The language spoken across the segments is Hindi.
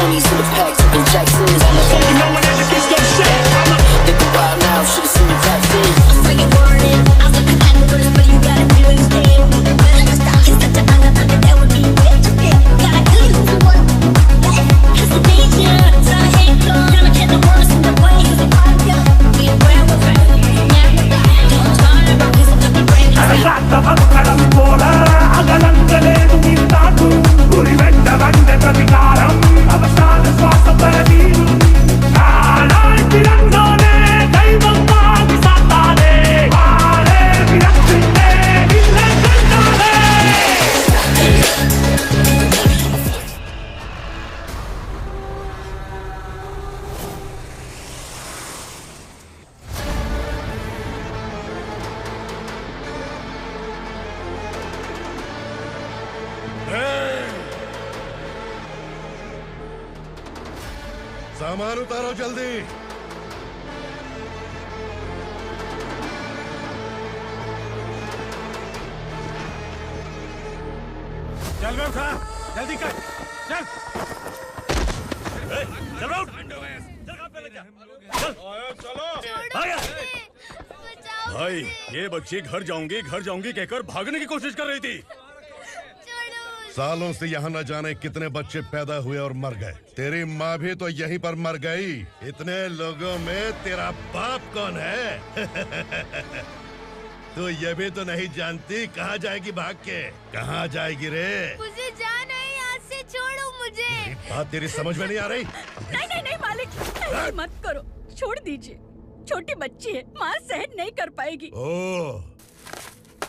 20s in the pack, talking Jacksons. You know when that shit go shit. They go wild now, should've seen the back then. I'm freaking warning. I was looking at the words, but you gotta do it instead. He's such a banga, that would be rich. Gotta do you for what? It's the danger. So I hate God. Gonna get the worst in the way. Cause they pop you. Be aware of it. Don't turn around, cause I'm looking brand new. Aragata vakkaram pola agalangalenu nittatu guri vetta vande pratikaram avasana swasa paradiru naalai tirannone daivam vaagi saatale vaale virattille ille kandale. सामान उतारो जल्दी। चल बे उठा जल्दी कर चल चल उठ चलो भाई ये बच्ची घर जाऊंगी कहकर भागने की कोशिश कर रही थी। सालों से यहाँ न जाने कितने बच्चे पैदा हुए और मर गए। तेरी माँ भी तो यहीं पर मर गई। इतने लोगों में तेरा बाप कौन है? तू ये भी तो नहीं जानती कहाँ जाएगी भाग के? कहाँ जाएगी रे? मुझे जाना है, यहाँ से छोड़ो मुझे। बात तेरी समझ में नहीं आ रही? नहीं मालिक, ऐसे मत करो, छोड़ दीजिए। छोटी बच्ची है, माँ सहन नहीं कर पाएगी। ओह,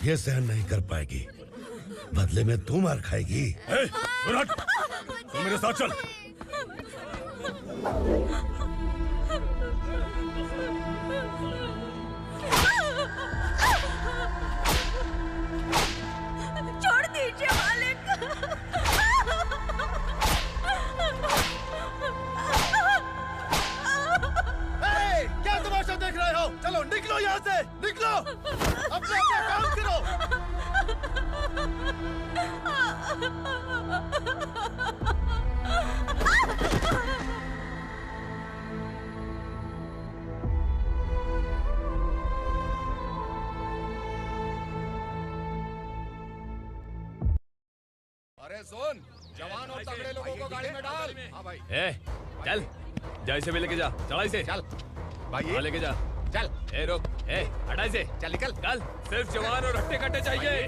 ये सहन नहीं कर पाएगी। बदले में तू मार खाएगी। तू मेरे साथ चल। छोड़ दीजिए मालिक। क्या तमाशा देख रहे हो? चलो निकलो यहाँ से, निकलो। अपना काम करो। अरे सुन, जवान और तगड़े लोगों को गाड़ी में डाल। हाँ भाई। चल, जा इसे भी लेके जा, चला इसे। चल भाई, लेके जा। चल। रुक, हटा इसे। चल निकल। चल, सिर्फ जवान और हट्टे कट्टे चाहिए।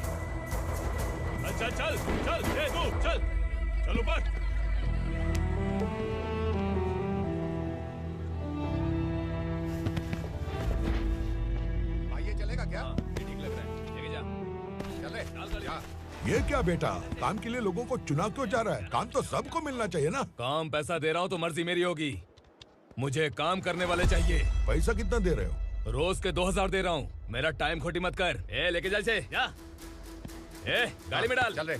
अच्छा चल तू चल ऊपर। भाई ये चलेगा क्या? ये ठीक लग रहा है, लेके जा। चल रे। ये क्या बेटा, काम के लिए लोगों को चुना क्यों जा रहा है? काम तो सबको मिलना चाहिए ना। काम पैसा दे रहा हूँ तो मर्जी मेरी होगी। मुझे काम करने वाले चाहिए। पैसा कितना दे रहे हो? रोज के 2000 दे रहा हूँ। मेरा टाइम खोटी मत कर। लेके जा इसे, जा। गाड़ी में डाल। चल रे।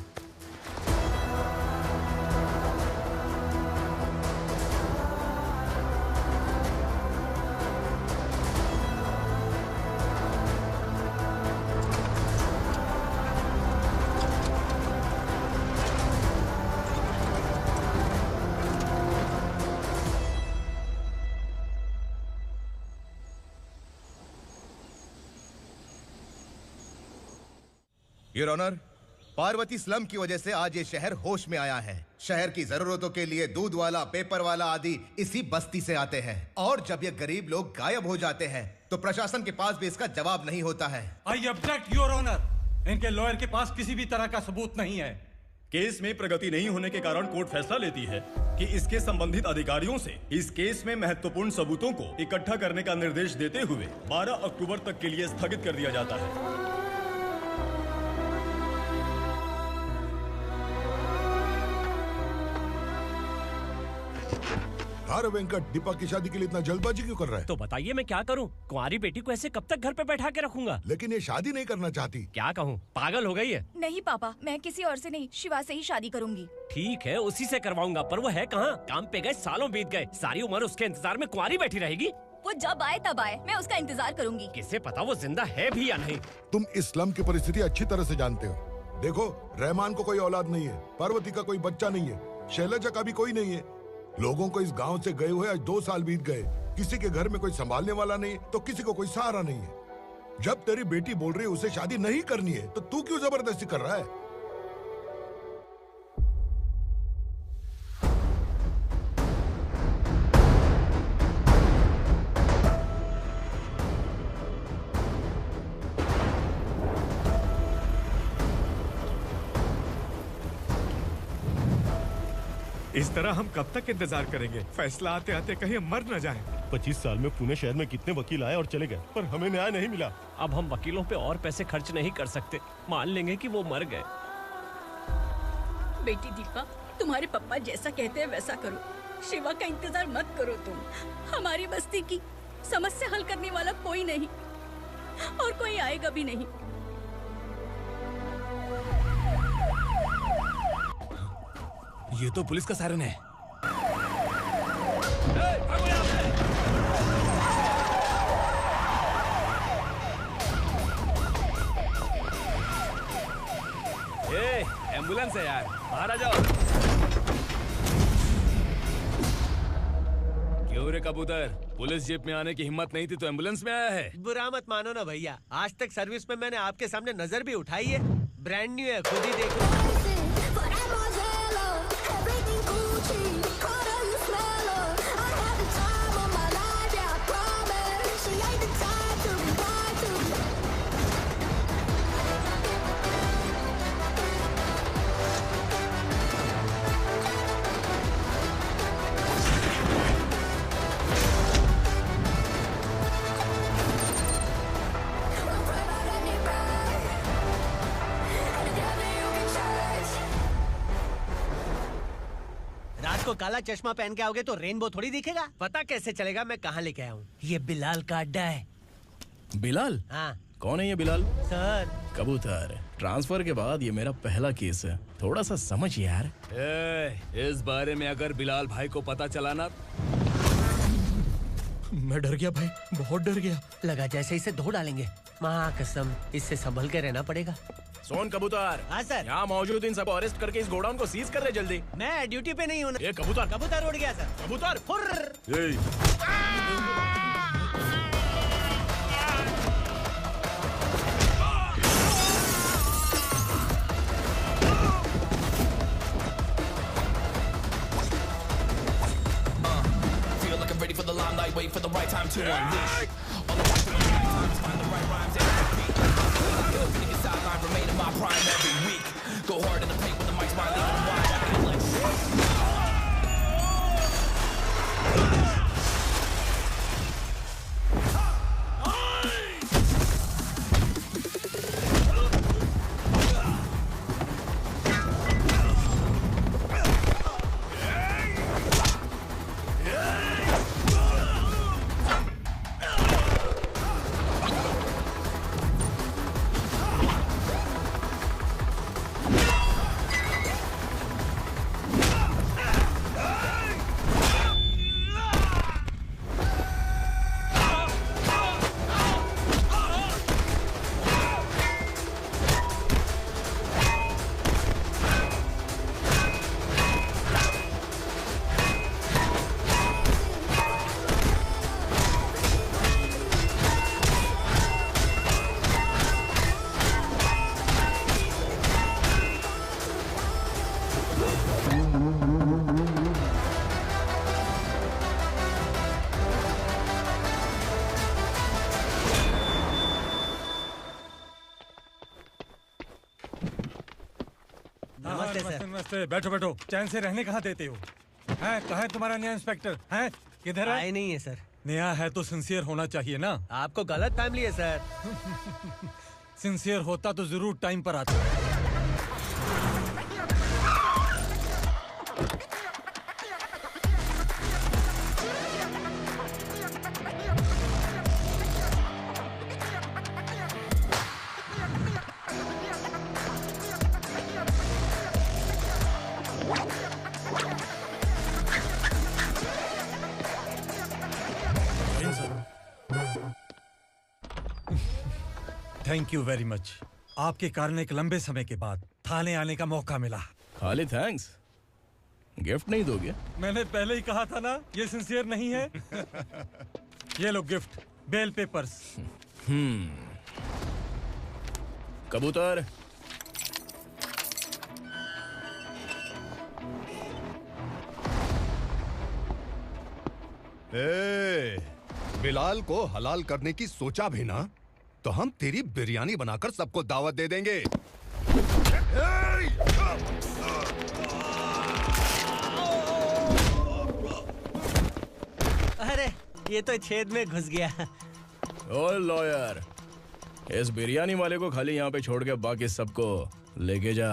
योर ऑनर, पार्वती स्लम की वजह से आज ये शहर होश में आया है। शहर की जरूरतों के लिए दूध वाला, पेपर वाला आदि इसी बस्ती से आते हैं, और जब ये गरीब लोग गायब हो जाते हैं तो प्रशासन के पास भी इसका जवाब नहीं होता है। I object your honour. इनके लॉयर के पास किसी भी तरह का सबूत नहीं है। केस में प्रगति नहीं होने के कारण कोर्ट फैसला लेती है कि इसके संबंधित अधिकारियों से इस केस में महत्वपूर्ण सबूतों को इकट्ठा करने का निर्देश देते हुए 12 अक्टूबर तक के लिए स्थगित कर दिया जाता है। अरे वेंकट, दीपा की शादी के लिए इतना जल्दबाजी क्यों कर रहा है? तो बताइए मैं क्या करूं? कुंवारी बेटी को ऐसे कब तक घर पे बैठा के रखूंगा? लेकिन ये शादी नहीं करना चाहती। क्या कहूं, पागल हो गई है। नहीं पापा, मैं किसी और से नहीं, शिवा से ही शादी करूंगी। ठीक है, उसी से करवाऊंगा, पर वो है कहाँ? काम पे गए, सालों बीत गए, सारी उम्र उसके इंतजार में कुंवारी बैठी रहेगी। वो जब आए तब आए, मैं उसका इंतजार करूंगी। किसे पता वो जिंदा है भी या नहीं। तुम इस्लाम की परिस्थिति अच्छी तरह से जानते हो। देखो, रहमान को कोई औलाद नहीं है, पार्वती का कोई बच्चा नहीं है, शैलजा का भी कोई नहीं है। लोगों को इस गांव से गए हुए आज 2 साल बीत गए। किसी के घर में कोई संभालने वाला नहीं तो किसी को कोई सहारा नहीं है। जब तेरी बेटी बोल रही है उसे शादी नहीं करनी है तो तू क्यों जबरदस्ती कर रहा है? इस तरह हम कब तक इंतजार करेंगे? फैसला आते आते कहीं हम मर न जाएं। 25 साल में पुणे शहर में कितने वकील आए और चले गए, पर हमें न्याय नहीं मिला। अब हम वकीलों पे और पैसे खर्च नहीं कर सकते। मान लेंगे कि वो मर गए। बेटी दीपा, तुम्हारे पापा जैसा कहते हैं वैसा करो। शिवा का इंतजार मत करो तुम। हमारी बस्ती की समस्या हल करने वाला कोई नहीं और कोई आएगा भी नहीं। ये तो पुलिस का सायरन है। एम्बुलेंस है यार, बाहर आ जाओ। क्यों रे कबूतर, पुलिस जीप में आने की हिम्मत नहीं थी तो एम्बुलेंस में आया है? बुरा मत मानो ना भैया, आज तक सर्विस में मैंने आपके सामने नजर भी उठाई है। ब्रांड न्यू है, खुद ही देखो। को काला चश्मा पहन के आओगे तो रेनबो थोड़ी दिखेगा। पता कैसे चलेगा मैं कहाँ लेके आया हूँ? ये बिलाल का अड्डा है। बिलाल? हाँ। कौन है ये बिलाल? सर कबूतर, ट्रांसफर के बाद ये मेरा पहला केस है, थोड़ा सा समझ यार। इस बारे में अगर बिलाल भाई को पता चला ना। मैं डर गया भाई, बहुत डर गया। लगा जैसे इसे धो डालेंगे। माँ कसम, इससे संभल के रहना पड़ेगा। सोन कबूतर। हाँ सर। यहाँ मौजूद इन सबको अरेस्ट करके इस गोडाउन को सीज कर रहे जल्दी। मैं ड्यूटी पे नहीं हूँ। ये कबूतर। कबूतर उड़ गया सर। कबूतर। Feel like I'm ready for the limelight, wait for the right time to unleash. All the right times, find the right rhymes and beat. Ill nigga sideline, remain in my prime every week. Go hard in the paint when the mic's mine, leave them wide. I can let नमस्ते। बैठो बैठो, चैन से रहने कहाँ देते हो? हैं, कहाँ है तुम्हारा नया इंस्पेक्टर? हैं, किधर है? आए नहीं है सर। नया है तो सिंसियर होना चाहिए ना। आपको गलत फैमिली है सर। सिंसियर होता तो जरूर टाइम पर आता। Thank you very much. आपके कारण एक लंबे समय के बाद थाने आने का मौका मिला। खाली थैंक्स। गिफ्ट नहीं दोगे? मैंने पहले ही कहा था ना, ये सिंसियर नहीं है। ये लो गिफ्ट, बेल पेपर्स। कबूतर, बिलाल को हलाल करने की सोचा भी ना, तो हम तेरी बिरयानी बनाकर सबको दावत दे देंगे। अरे ये तो छेद में घुस गया। ओ लॉयर, इस बिरयानी वाले को खाली यहाँ पे छोड़ के बाकी सबको लेके जा।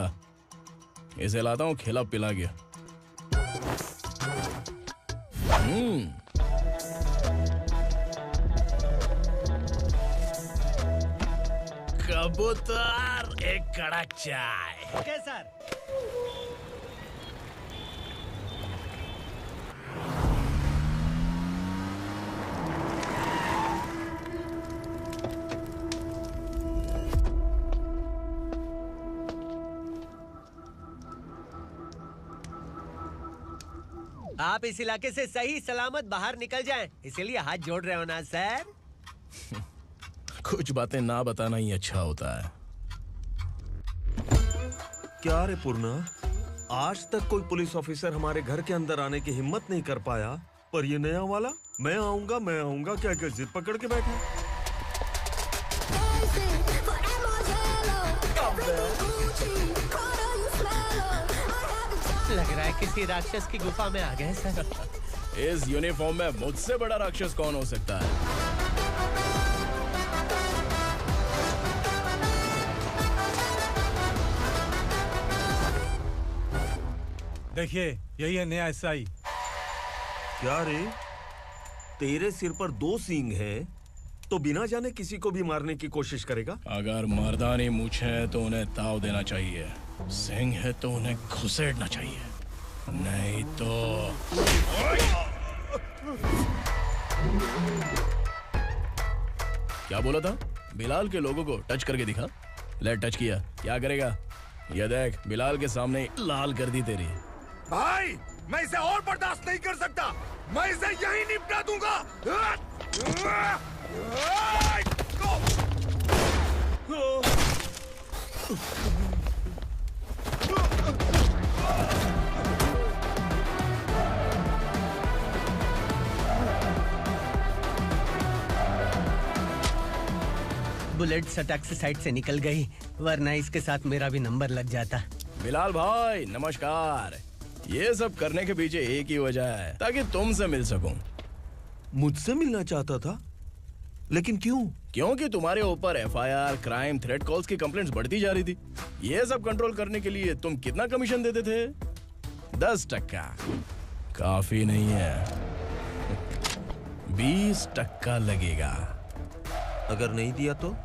इसे लाता हूँ खिला पिला के। कबूतर, एक कड़क चाय। Okay sir. आप इस इलाके से सही सलामत बाहर निकल जाएं, इसीलिए हाथ जोड़ रहे हो ना सर? कुछ बातें ना बताना ही अच्छा होता है। क्या रे पूर्णा, आज तक कोई पुलिस ऑफिसर हमारे घर के अंदर आने की हिम्मत नहीं कर पाया, पर ये नया वाला मैं आऊंगा क्या क्या जिद पकड़ के बैठा। लग रहा है किसी राक्षस की गुफा में आ गए सर। इस यूनिफॉर्म में मुझसे बड़ा राक्षस कौन हो सकता है? देखिए, यही है नया एसआई। क्या रे, तेरे सिर पर 2 सींग है तो बिना जाने किसी को भी मारने की कोशिश करेगा? अगर मर्दानी मूंछ है तो उन्हें ताव देना चाहिए, सिंह है तो उन्हें घुसेड़ना चाहिए, नहीं तो। क्या बोला था? बिलाल के लोगों को टच करके दिखा। ले टच किया, क्या करेगा? ये देख, बिलाल के सामने लाल कर दी तेरी। भाई, मैं इसे और बर्दाश्त नहीं कर सकता, मैं इसे यहीं निपटा दूंगा। बुलेट सटक से साइड से निकल गई, वरना इसके साथ मेरा भी नंबर लग जाता। बिलाल भाई नमस्कार। ये सब करने के पीछे एक ही वजह है, ताकि तुमसे मिल सकूं। मुझसे मिलना चाहता था, लेकिन क्यों? क्योंकि तुम्हारे ऊपर एफआईआर, क्राइम, थ्रेट कॉल्स की कंप्लेंट्स बढ़ती जा रही थी। ये सब कंट्रोल करने के लिए तुम कितना कमीशन देते थे? 10%। काफी नहीं है, 20% लगेगा। अगर नहीं दिया तो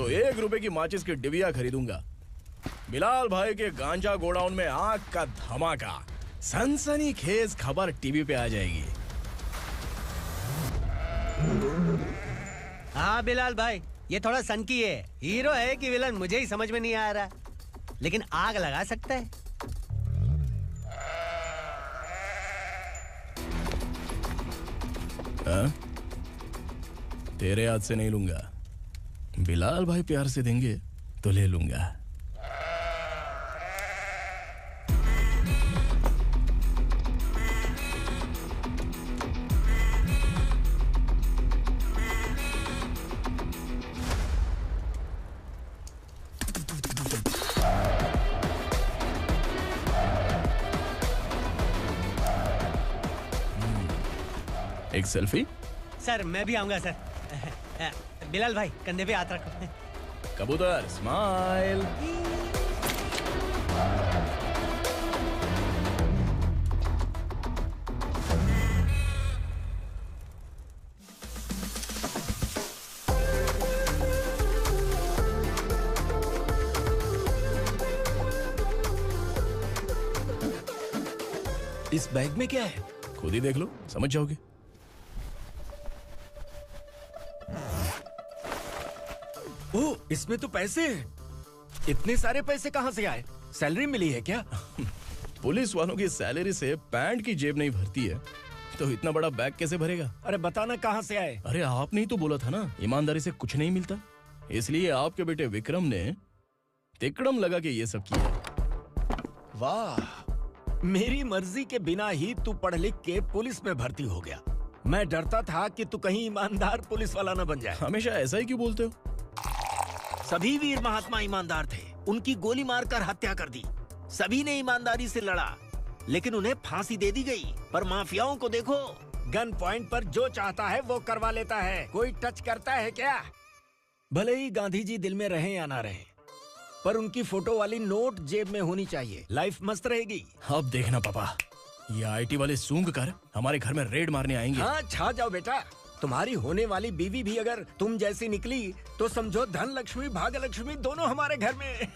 1 रुपए की माचिस की डिबिया खरीदूंगा। बिलाल भाई के गांजा गोडाउन में आग का धमाका, सनसनीखेज खबर टीवी पे आ जाएगी। हाँ बिलाल भाई, ये थोड़ा सनकी है। हीरो है कि विलन मुझे ही समझ में नहीं आ रहा, लेकिन आग लगा सकता है। तेरे हाथ से नहीं लूंगा, बिलाल भाई प्यार से देंगे तो ले लूंगा। एक सेल्फी? सर मैं भी आऊंगा सर। बिलाल भाई कंधे पे हाथ रखो। कबूतर स्माइल। इस बैग में क्या है? खुद ही देख लो, समझ जाओगे। ओह, इसमें तो पैसे हैं। इतने सारे पैसे कहां से आए? सैलरी मिली है क्या? पुलिस वालों की सैलरी से पैंट की जेब नहीं भरती है तो इतना बड़ा बैग कैसे भरेगा? अरे बताना कहाँ से आए? अरे आपने ही तो बोला था ना ईमानदारी से कुछ नहीं मिलता, इसलिए आपके बेटे विक्रम ने तिकड़म लगा के ये सब किया। वाह, मेरी मर्जी के बिना ही तू पढ़ लिख के पुलिस में भर्ती हो गया। मैं डरता था कि तू कहीं ईमानदार पुलिस वाला न बन जाए। हमेशा ऐसा ही क्यों बोलते हो? सभी वीर महात्मा ईमानदार थे, उनकी गोली मारकर हत्या कर दी। सभी ने ईमानदारी से लड़ा, लेकिन उन्हें फांसी दे दी गई। पर माफियाओं को देखो, गन पॉइंट पर जो चाहता है वो करवा लेता है। कोई टच करता है क्या? भले ही गांधी जी दिल में रहे या ना रहे, पर उनकी फोटो वाली नोट जेब में होनी चाहिए। लाइफ मस्त रहेगी। अब देखना पापा, ये आईटी वाले सूंघ कर हमारे घर में रेड मारने आएंगे। हाँ, छा जाओ बेटा। तुम्हारी होने वाली बीवी भी अगर तुम जैसी निकली तो समझो धन लक्ष्मी भाग्य लक्ष्मी दोनों हमारे घर में।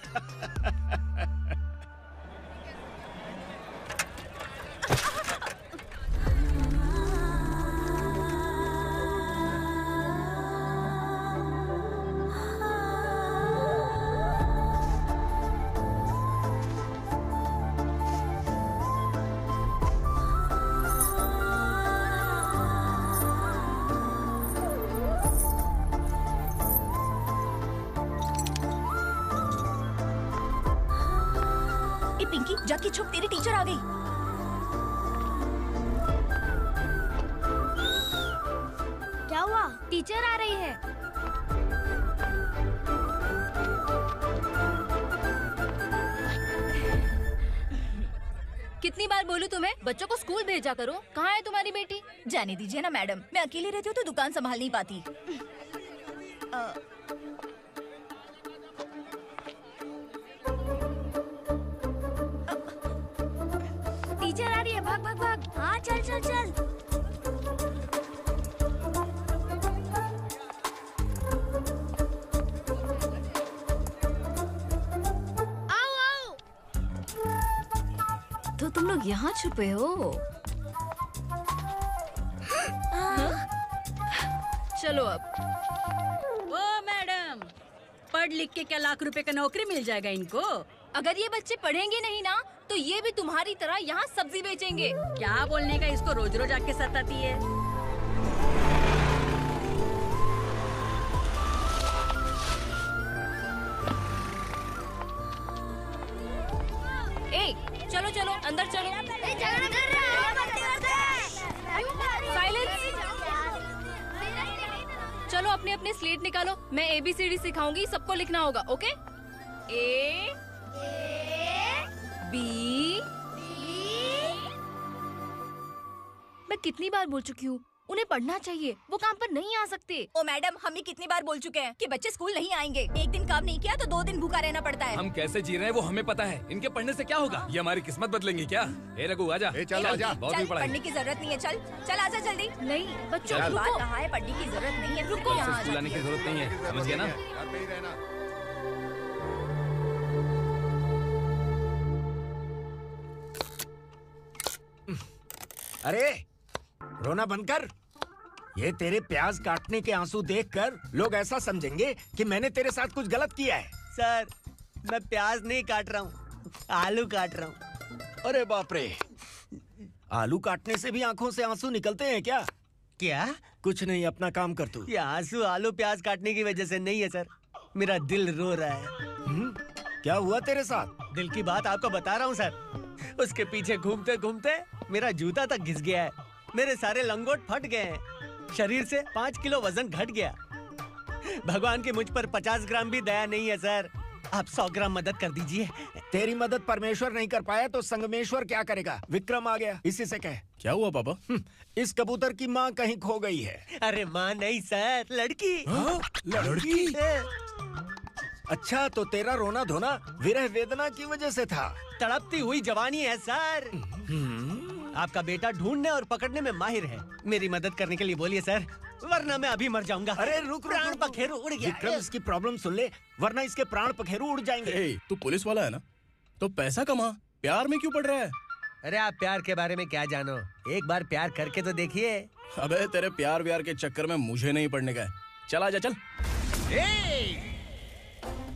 पिंकी, जाके छुप, तेरी टीचर आ गई। क्या हुआ? टीचर आ रही है। कितनी बार बोलूं तुम्हें, बच्चों को स्कूल भेजा करो। कहाँ है तुम्हारी बेटी? जाने दीजिए ना मैडम, मैं अकेली रहती हूँ तो दुकान संभाल नहीं पाती। टीचर आ रही है, भाग भाग भाग। हाँ, चल चल चल। आओ आओ। तो तुम लोग यहाँ छुपे हो? चलो अब। ओ मैडम, पढ़ लिख के क्या लाख रुपए का नौकरी मिल जाएगा इनको? अगर ये बच्चे पढ़ेंगे नहीं ना तो ये भी तुम्हारी तरह यहाँ सब्जी बेचेंगे। क्या बोलने का, इसको रोज रोज आके सताती है। ए, चलो चलो अंदर चलो। साइलेंस। चलो अपने अपने स्लेट निकालो, मैं ABCD सिखाऊंगी, सबको लिखना होगा। ओके? A B। मैं कितनी बार बोल चुकी हूँ, उन्हें पढ़ना चाहिए, वो काम पर नहीं आ सकते। ओ मैडम, हम भी कितनी बार बोल चुके हैं कि बच्चे स्कूल नहीं आएंगे। एक दिन काम नहीं किया तो 2 दिन भूखा रहना पड़ता है। हम कैसे जी रहे हैं वो हमें पता है, इनके पढ़ने से क्या होगा? ये हमारी किस्मत बदलेंगी क्या? ए रघु आजा। चल आजा। बहुत भी पढ़ाई। पढ़ने की जरूरत नहीं है, चल आजा जल्दी। नहीं बच्चों, बात कहा है, पढ़ने की जरूरत नहीं है, रुको। यहाँ स्कूल आने की जरूरत नहीं है, समझ गया ना? अरे रोना बंद कर। ये तेरे प्याज काटने के आंसू देखकर लोग ऐसा समझेंगे कि मैंने तेरे साथ कुछ गलत किया है। सर, मैं प्याज नहीं काट रहा हूँ, आलू काट रहा हूँ। अरे बाप रे, आलू काटने से भी आंखों से आंसू निकलते हैं क्या? क्या? कुछ नहीं, अपना काम कर तू। ये आंसू आलू प्याज काटने की वजह से नहीं है सर, मेरा दिल रो रहा है। क्या हुआ तेरे साथ? दिल की बात आपको बता रहा हूँ सर। उसके पीछे घूमते घूमते मेरा जूता तक घिस गया है, मेरे सारे लंगोट फट गए हैं, शरीर से 5 किलो वजन घट गया। भगवान की मुझ पर 50 ग्राम भी दया नहीं है सर, आप 100 ग्राम मदद कर दीजिए। तेरी मदद परमेश्वर नहीं कर पाया तो संगमेश्वर क्या करेगा? विक्रम आ गया, इसी से कह। क्या हुआ पापा? इस कबूतर की माँ कहीं खो गई है। अरे माँ नहीं सर, लड़की। लड़की? अच्छा, तो तेरा रोना धोना विरह वेदना की वजह से था। तड़पती हुई जवानी है सर। आपका बेटा ढूंढने और पकड़ने में माहिर है, मेरी मदद करने के लिए बोलिए सर, वरना मैं अभी मर जाऊंगा। अरे रुक, प्राण पखेरु उड़ गया। विक्रम, इसकी प्रॉब्लम सुन ले, वरना इसके प्राण पखेरु उड़ जाएंगे। तू पुलिस वाला है ना, तो पैसा कमा, प्यार में क्यों पड़ रहा है? अरे आप प्यार के बारे में क्या जानो, एक बार प्यार करके तो देखिए। अबे तेरे प्यार व्यार के चक्कर में मुझे नहीं पड़ने का है, चल आजा चल।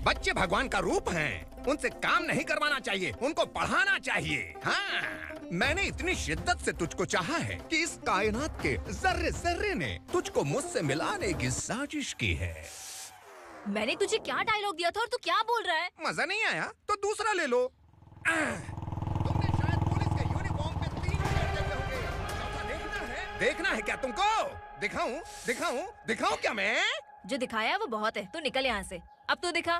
बच्चे भगवान का रूप हैं। उनसे काम नहीं करवाना चाहिए, उनको पढ़ाना चाहिए। हाँ, मैंने इतनी शिद्दत से तुझको चाहा है कि इस कायनात के जर्रे जर्रे ने तुझको मुझसे मिलाने की साजिश की है। मैंने तुझे क्या डायलॉग दिया था और तू क्या बोल रहा है? मजा नहीं आया तो दूसरा ले लो। तुमने शायद पुलिस के यूनिफॉर्म पे 3 शेर देखे होंगे। चौथा देखना है क्या तुमको? दिखाऊं क्या मैं? जो दिखाया वो बहुत है, तू निकल यहाँ से। अब तू दिखा।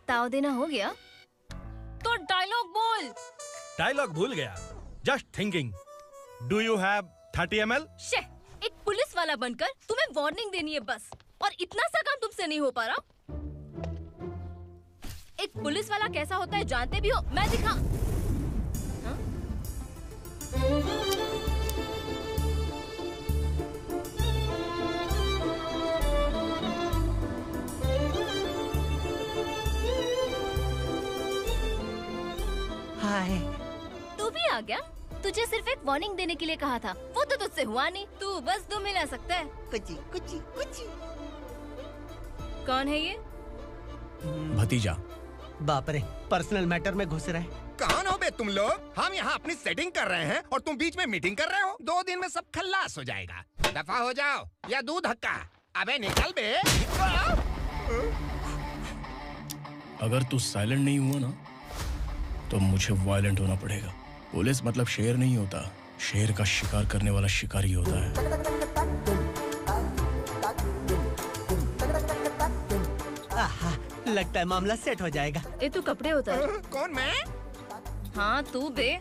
ताव देना हो गया तो डायलॉग बोल। डायलॉग भूल गया। Just thinking. Do you have 30 ml? शे, एक पुलिस वाला बनकर तुम्हें वार्निंग देनी है बस, और इतना सा काम तुमसे नहीं हो पा रहा। एक पुलिस वाला कैसा होता है जानते भी हो? मैं दिखा। हाँ? हाय। तू भी आ गया? तुझे सिर्फ एक वार्निंग देने के लिए कहा था, वो तो तुझसे हुआ नहीं। तू बस 2 मिला सकता है। कुछ। कौन है ये? भतीजा। बाप रे, पर्सनल मैटर में घुस रहे। कौन हो बे तुम लोग? हम यहाँ अपनी सेटिंग कर रहे हैं और तुम बीच में मीटिंग कर रहे हो। 2 दिन में सब खल्लास हो जाएगा। दफा हो जाओ या दूध हक्का। अबे निकल बे। अगर तू साइलेंट नहीं हुआ ना तो मुझे वायलेंट होना पड़ेगा। पुलिस मतलब शेर नहीं होता, शेर का शिकार करने वाला शिकारी होता है। आहा, लगता है मामला सेट हो जाएगा। ये तू कपड़े उतार। कौन मैं? हाँ तू बे।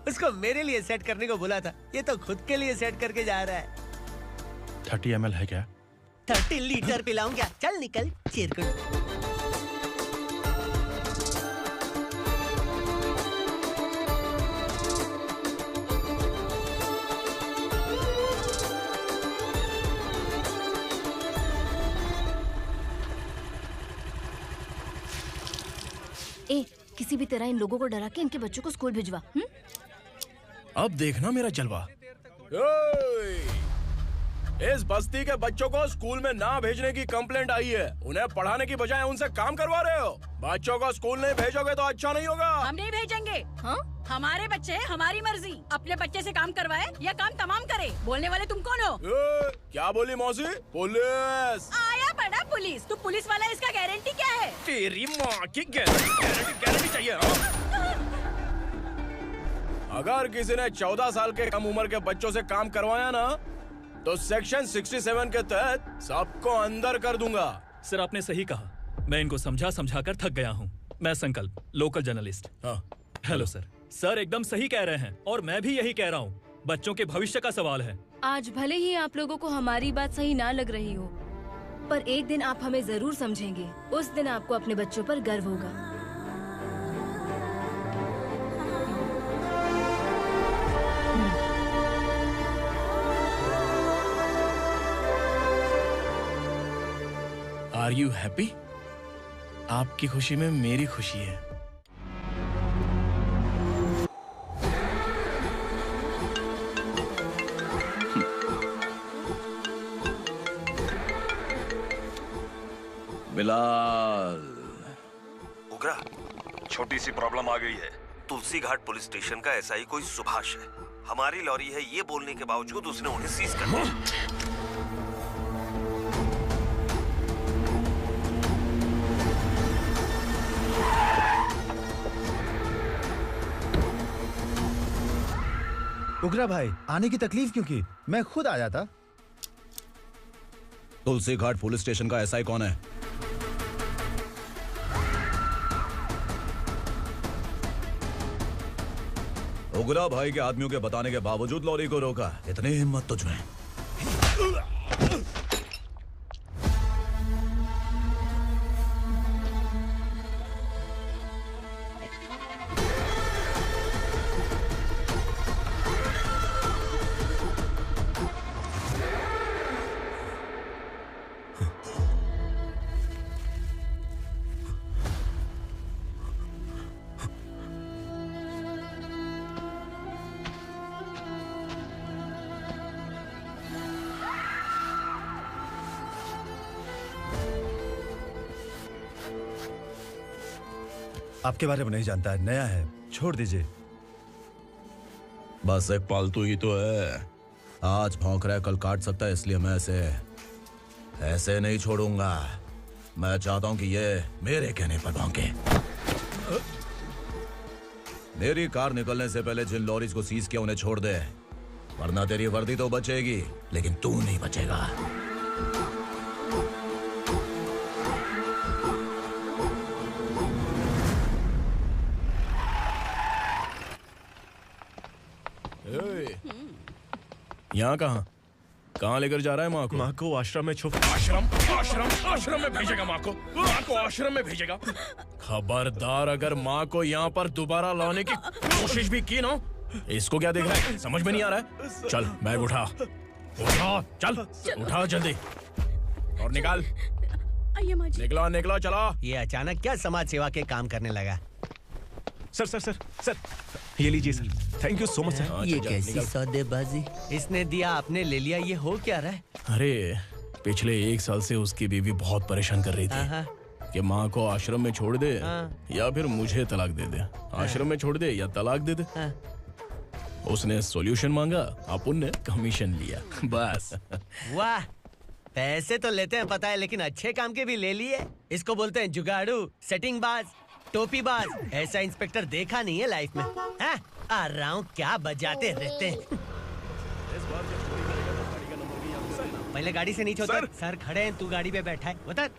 उसको मेरे लिए सेट करने को बोला था, ये तो खुद के लिए सेट करके जा रहा है। 30 ml है क्या? 30 लीटर पिलाऊं क्या? चल निकल चिरकुट। ए, किसी भी तरह इन लोगों को डरा के इनके बच्चों को स्कूल भिजवा। अब देखना मेरा जलवा। इस बस्ती के बच्चों को स्कूल में ना भेजने की कंप्लेंट आई है। उन्हें पढ़ाने की बजाय उनसे काम करवा रहे हो। बच्चों को स्कूल नहीं भेजोगे तो अच्छा नहीं होगा। हम नहीं भेजेंगे। हाँ? हमारे बच्चे हैं, हमारी मर्जी। अपने बच्चे से काम करवाए या काम तमाम करे। बोलने वाले तुम कौन हो? क्या बोली मौसी? पुलिस आया बड़ा पुलिस। तू पुलिस वाला, इसका गारंटी क्या है? तेरी माँ की गारंटी चाहिए। अगर किसी ने 14 साल के कम उम्र के बच्चों से काम करवाया ना तो सेक्शन 67 के तहत सबको अंदर कर दूंगा। सर आपने सही कहा। मैं इनको समझा कर थक गया हूँ। मैं संकल्प, local journalist. Hello sir. Sir एकदम सही कह रहे हैं और मैं भी यही कह रहा हूँ। बच्चों के भविष्य का सवाल है। आज भले ही आप लोगों को हमारी बात सही ना लग रही हो, पर एक दिन आप हमें जरूर समझेंगे। उस दिन आपको अपने बच्चों पर गर्व होगा। Are you happy? आपकी खुशी में मेरी खुशी है। बिलाल। उगरा, छोटी सी प्रॉब्लम आ गई है। तुलसी घाट पुलिस स्टेशन का एसआई कोई सुभाष है। हमारी लॉरी है ये बोलने के बावजूद उसने उन्हें सीज कर दिया। उगरा भाई, आने की तकलीफ क्यों की? मैं खुद आ जाता। तुलसी घाट पुलिस स्टेशन का एसआई कौन है? उगरा भाई के आदमियों के बताने के बावजूद लॉरी को रोका। इतनी हिम्मत तुझमें? आपके बारे में नहीं जानता है, नया है, छोड़ दीजिए। बस एक पालतू ही तो है। आज भौंक रहा है, कल काट सकता है, इसलिए मैं ऐसे नहीं छोड़ूंगा। मैं चाहता हूं कि ये मेरे कहने पर भौंके। मेरी कार निकलने से पहले जिन लॉरीज को सीज किया उन्हें छोड़ दे, वरना तेरी वर्दी तो बचेगी लेकिन तू नहीं बचेगा। यहाँ कहाँ लेकर जा रहा है माँ को? माँ को आश्रम में छुप। आश्रम में भेजेगा माँ को? माँ को आश्रम में भेजेगा? खबरदार, अगर माँ को यहाँ पर दोबारा लाने की कोशिश भी की ना, इसको क्या देख रहा है? समझ में नहीं आ रहा है? चल बैग उठा, चल उठा जल्दी और निकाल। निकला चला। ये अचानक क्या समाज सेवा के काम करने लगा? सर, ये लीजिए sir. Thank you so much sir. ये कैसी सौदेबाजी? इसने दिया, आपने ले लिया, ये हो क्या रहा है? अरे पिछले 1 साल से उसकी बीवी बहुत परेशान कर रही थी कि माँ को आश्रम में छोड़ दे या फिर मुझे तलाक दे दे। आश्रम में छोड़ दे या तलाक दे दे। उसने सॉल्यूशन मांगा, अपन ने कमीशन लिया, बस। वाह, पैसे तो लेते हैं पता है, लेकिन अच्छे काम के भी ले लिए। इसको बोलते हैं जुगाड़ू, सेटिंग बाज, टोपी बाज। ऐसा इंस्पेक्टर देखा नहीं है लाइफ में। हाँ? आ रहा हूँ, क्या बजाते रहते हैं। पहले गाड़ी से नीचे उतर। सर खड़े हैं, तू गाड़ी पे बैठा है, उतर।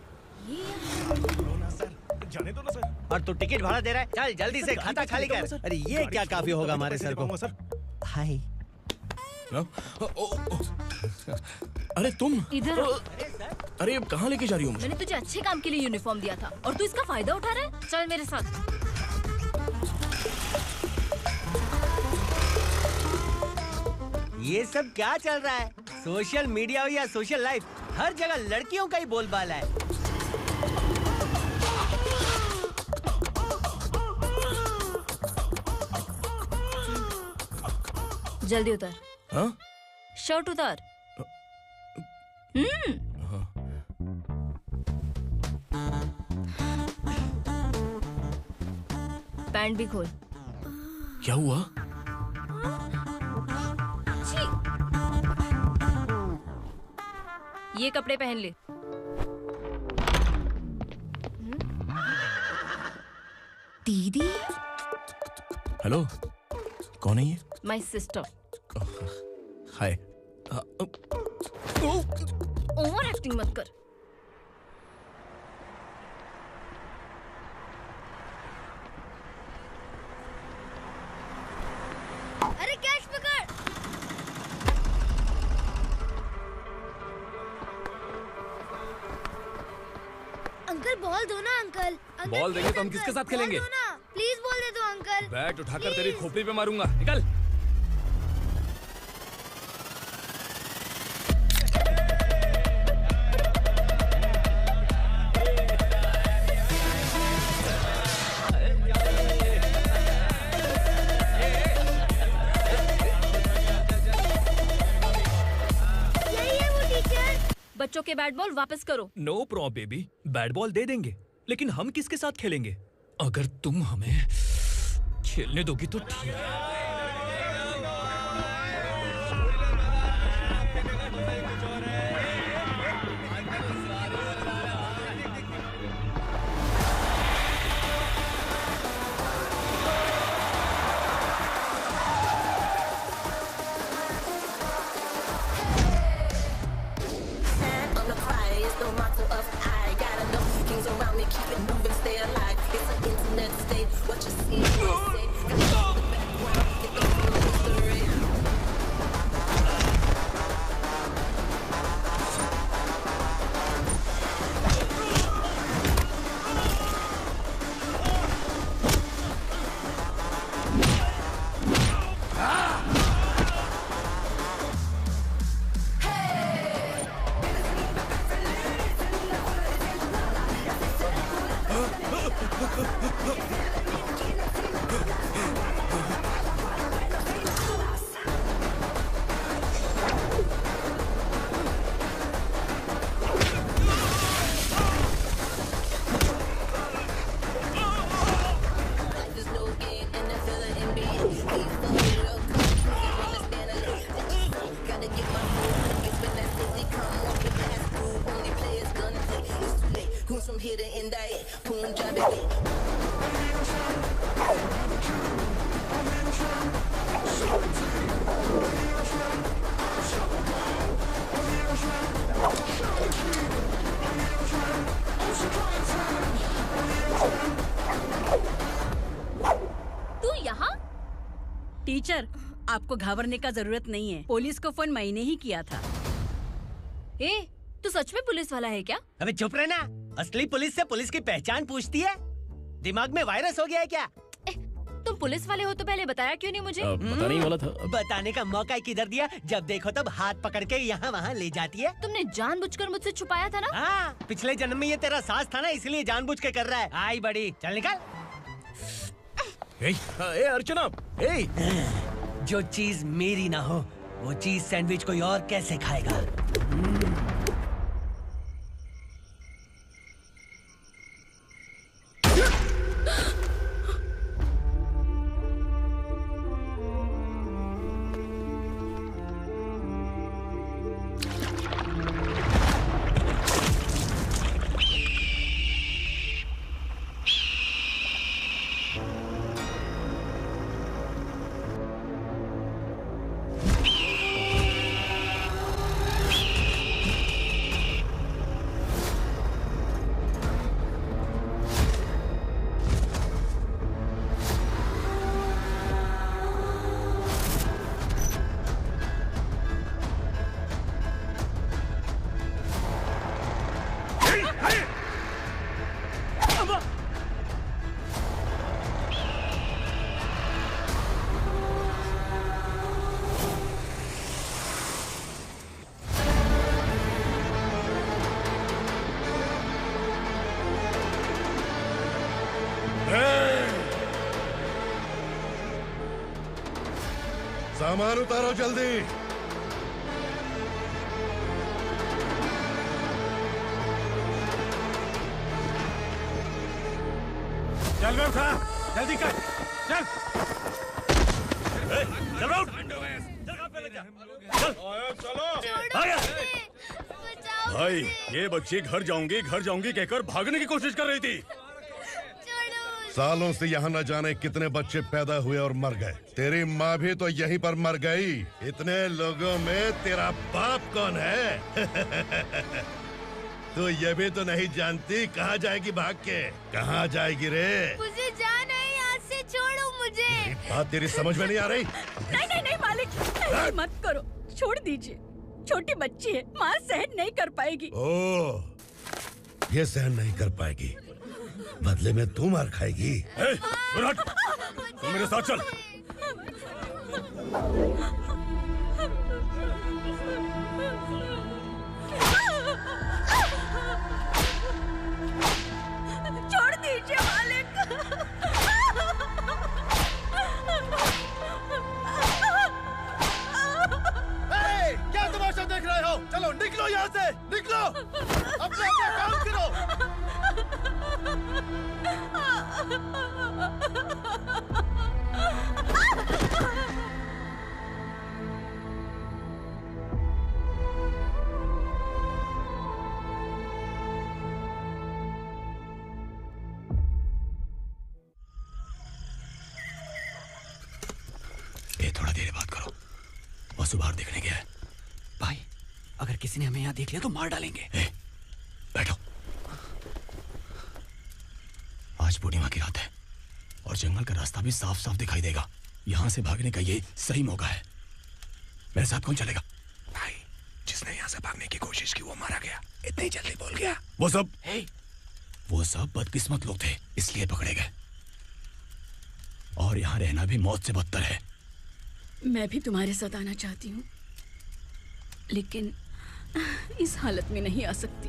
जाने दो ना सर। और तू टिकट भाड़ा दे रहा है, चल जल्दी से खाता खाली कर। अरे ये क्या काफी होगा हमारे सर को। हाय। अरे तुम इधर। अरे अब कहाँ लेके जा रही हो मुझे? मैंने तुझे अच्छे काम के लिए यूनिफॉर्म दिया था और तू इसका फायदा उठा रहा है। चल मेरे साथ। ये सब क्या चल रहा है? सोशल मीडिया हो या सोशल लाइफ, हर जगह लड़कियों का ही बोलबाला है। जल्दी उतर। हाँ? शर्ट उतार। पैंट भी खोल। क्या हुआ? ये कपड़े पहन ले। दीदी। हेलो, कौन है ये? My sister. Hi. Over acting मत कर। अरे कैश पकड़। अंकल बॉल दो ना अंकल। बॉल देंगे तो हम किसके साथ खेलेंगे? प्लीज बॉल दे दो अंकल। बैट उठाकर तेरी खोपड़ी पे मारूंगा, निकल। बच्चों के बैट बॉल वापस करो। No problem baby, bat ball दे देंगे, लेकिन हम किसके साथ खेलेंगे? अगर तुम हमें खेलने दोगी तो ठीक है। The motto of I got enough kings around me, keep it moving, stay alive. It's an internet state. What you see, you say. Teacher, आपको घबराने का जरूरत नहीं है। पुलिस को फोन मैंने ही किया था। ए, तू सच में पुलिस वाला है क्या? अबे चुप रहना। असली पुलिस से पुलिस की पहचान पूछती है? दिमाग में वायरस हो गया है क्या? तुम पुलिस वाले हो तो पहले बताया क्यों नहीं मुझे? बताने ही वाला था। बताने का मौका किधर दिया? जब देखो तब हाथ पकड़ के यहाँ वहाँ ले जाती है। तुमने जानबूझकर मुझसे छुपाया था ना? हाँ, पिछले जन्म में ये तेरा सास था ना, इसलिए जानबूझ के कर रहा है। आई बड़ी, चल निकल। ए अर्चना, ए! जो चीज मेरी ना हो, वो चीज सैंडविच कोई और कैसे खाएगा? सामान उतारो जल्दी। चल बे उठा, जल्दी कर, चल। चल उठ। भाई, ये बच्ची घर जाऊंगी कहकर भागने की कोशिश कर रही थी। सालों से यहाँ न जाने कितने बच्चे पैदा हुए और मर गए। तेरी माँ भी तो यहीं पर मर गई। इतने लोगों में तेरा बाप कौन है? तो ये भी तो नहीं जानती कहाँ जाएगी भाग के? कहाँ जाएगी रे? मुझे जाना है, यहाँ से छोड़ो मुझे। बात तेरी समझ में नहीं आ रही? नहीं मालिक, ऐसे मत करो, छोड़ दीजिए। छोटी बच्ची है, माँ सहन नहीं कर पाएगी। ओह, ये सहन नहीं कर पाएगी, बदले में तू मार खाएगी। तू मेरे साथ चल। छोड़ दीजिए मालिक। क्या तमाशा देख रहे हो? चलो निकलो यहाँ से, निकलो। अपना काम करो। ए, थोड़ा देर बात करो। वसु बाहर देखने गया है। भाई, अगर किसी ने हमें यहाँ देख लिया तो मार डालेंगे। बैठो। आज पूर्णिमा की रात है और जंगल का रास्ता भी साफ साफ दिखाई देगा। यहाँ से भागने का ये सही मौका है। मेरे साथ कौन चलेगा? भाई, जिसने यहाँ से भागने की कोशिश की वो मारा गया। इतनी जल्दी बोल गया। वो सब बदकिस्मत लोग थे, इसलिए पकड़े गए। और यहाँ रहना भी मौत से बदतर है। मैं भी तुम्हारे साथ आना चाहती हूँ, लेकिन इस हालत में नहीं आ सकती।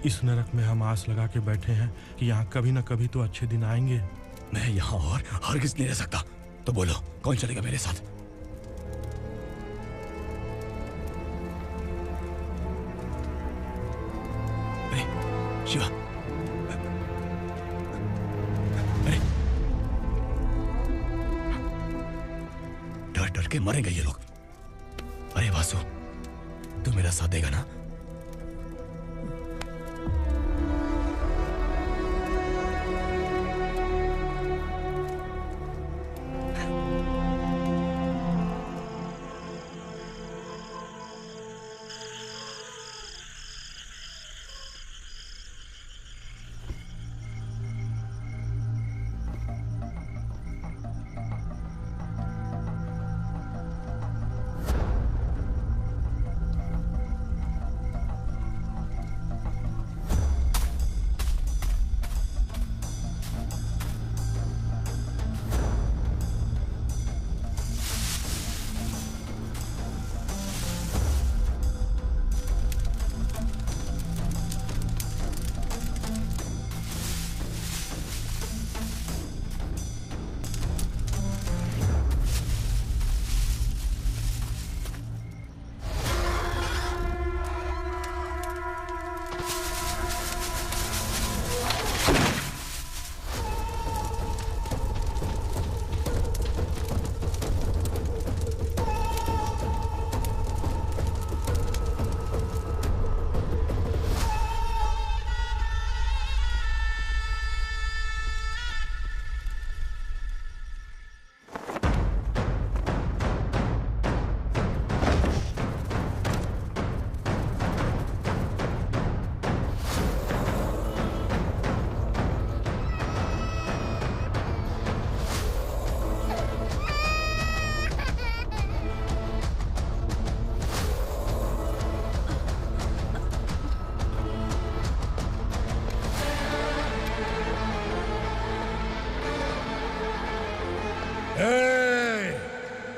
इस नरक में हम आस लगा के बैठे हैं कि यहाँ कभी न कभी तो अच्छे दिन आएंगे। मैं यहाँ और हरगिज़ नहीं रह सकता। तो बोलो, कौन चलेगा मेरे साथ? अरे शिवा, अरे डर डर के मरेंगे ये लोग। अरे वासु, तू मेरा साथ देगा ना?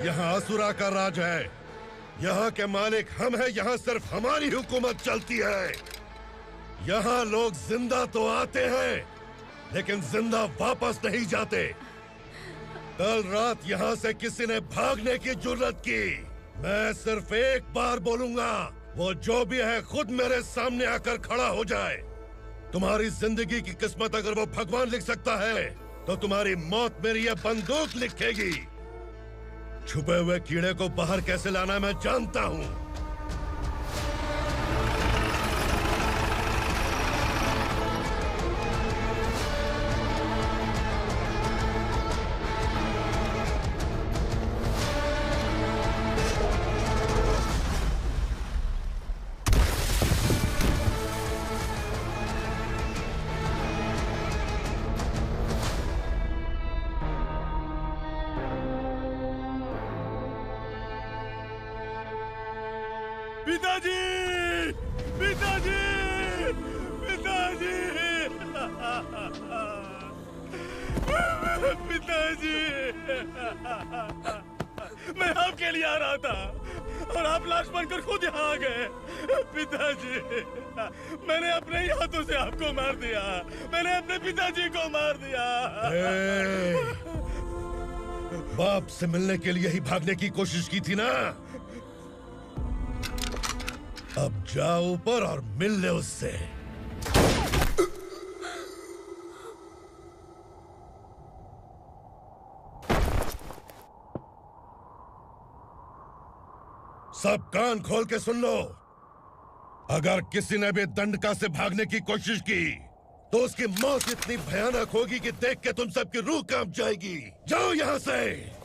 यहाँ असुरा का राज है। यहाँ के मालिक हम हैं। यहाँ सिर्फ हमारी हुकूमत चलती है। यहाँ लोग जिंदा तो आते हैं लेकिन जिंदा वापस नहीं जाते। कल रात यहाँ से किसी ने भागने की जुर्रत की, मैं सिर्फ एक बार बोलूंगा, वो जो भी है खुद मेरे सामने आकर खड़ा हो जाए। तुम्हारी जिंदगी की किस्मत अगर वो भगवान लिख सकता है तो तुम्हारी मौत मेरी ये बंदूक लिखेगी। छुपे हुए कीड़े को बाहर कैसे लाना मैं जानता हूँ। पिताजी, पिताजी, पिताजी, पिताजी, मैं आपके लिए आ रहा था और आप लाश बनकर खुद यहाँ आ गए। पिताजी, मैंने अपने ही हाथों से आपको मार दिया। मैंने अपने पिताजी को मार दिया। बाप से मिलने के लिए ही भागने की कोशिश की थी ना? अब जाओ ऊपर और मिल ले उससे। सब कान खोल के सुन लो। अगर किसी ने भी दंडका से भागने की कोशिश की तो उसकी मौत इतनी भयानक होगी कि देख के तुम सबकी रूह कांप जाएगी। जाओ यहाँ से।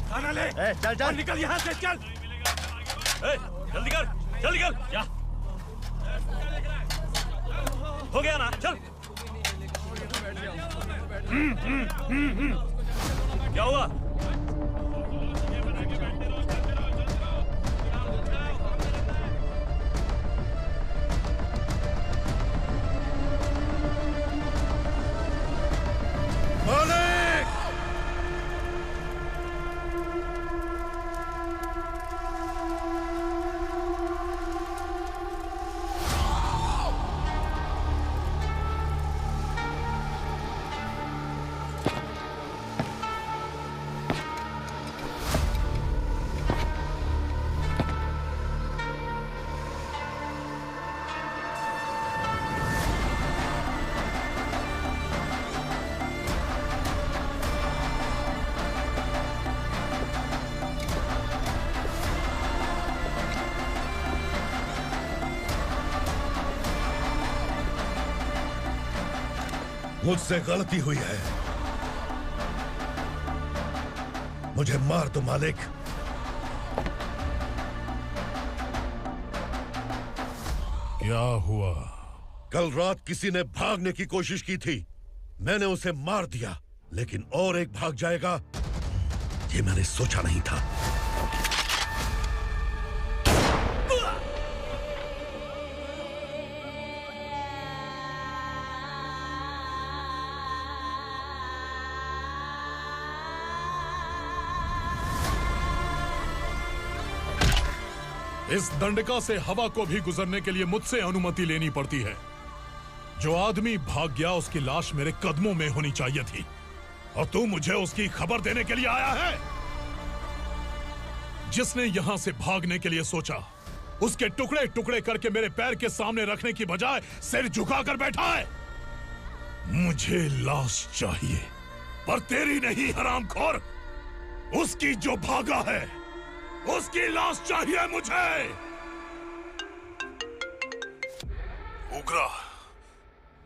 खाना ले। चल चल निकल यहाँ से, चल। जल्दी कर, जल्दी कर। क्या हो गया ना? चल। क्या हुआ? मालिक! मुझसे गलती हुई है, मुझे मार दो मालिक। क्या हुआ? कल रात किसी ने भागने की कोशिश की थी, मैंने उसे मार दिया, लेकिन और एक भाग जाएगा ये मैंने सोचा नहीं था। इस दंडका से हवा को भी गुजरने के लिए मुझसे अनुमति लेनी पड़ती है। जो आदमी भाग गया उसकी लाश मेरे कदमों में होनी चाहिए थी, और तू मुझे उसकी खबर देने के लिए आया है। जिसने यहां से भागने के लिए सोचा, उसके टुकड़े टुकड़े करके मेरे पैर के सामने रखने की बजाय सिर झुकाकर बैठा है। मुझे लाश चाहिए, पर तेरी नहीं हरामखोर, उसकी जो भागा है उसकी लाश चाहिए मुझे। उग्रा,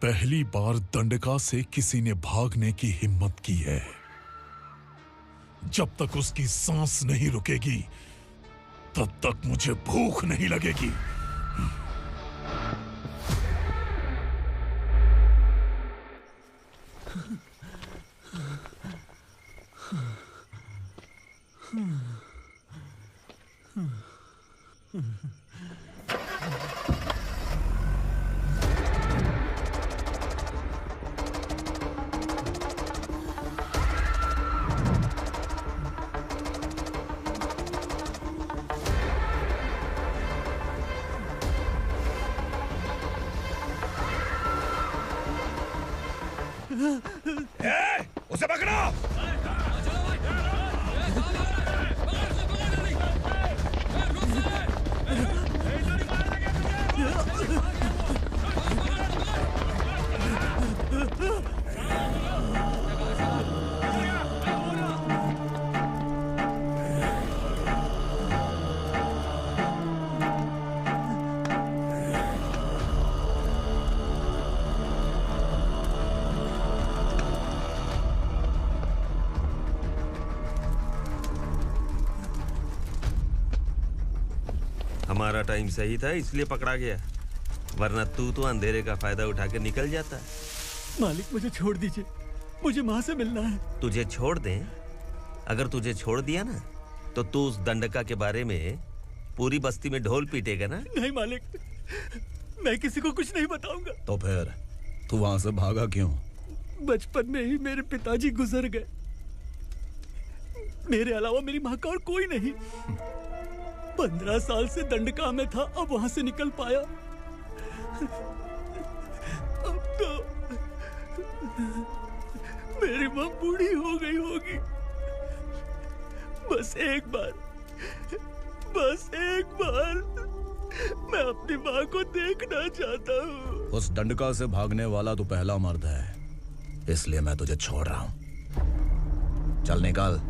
पहली बार दंडका से किसी ने भागने की हिम्मत की है। जब तक उसकी सांस नहीं रुकेगी तब तक मुझे भूख नहीं लगेगी। उसे पकड़ो। हमारा टाइम सही था इसलिए पकड़ा गया, वरना तू तो अंधेरे का फायदा उठा के निकल जाता। मालिक मुझे छोड़ दीजिए, मुझे माँ से मिलना है। तुझे छोड़ दें? अगर तुझे छोड़ दिया ना तो तू उस दंडका के बारे में पूरी बस्ती में ढोल पीटेगा ना। नहीं मालिक, मैं किसी को कुछ नहीं बताऊंगा। तो फिर तू वहां से भागा क्यों? बचपन में ही मेरे पिताजी गुजर गए, मेरे अलावा मेरी माँ का और कोई नहीं। 15 साल से दंडका में था, अब वहां से निकल पाया। अब तो मेरी माँ बूढ़ी हो गई होगी। बस एक बार मैं अपनी माँ को देखना चाहता हूँ। उस दंडका से भागने वाला तो पहला मर्द है, इसलिए मैं तुझे छोड़ रहा हूँ। चल निकल।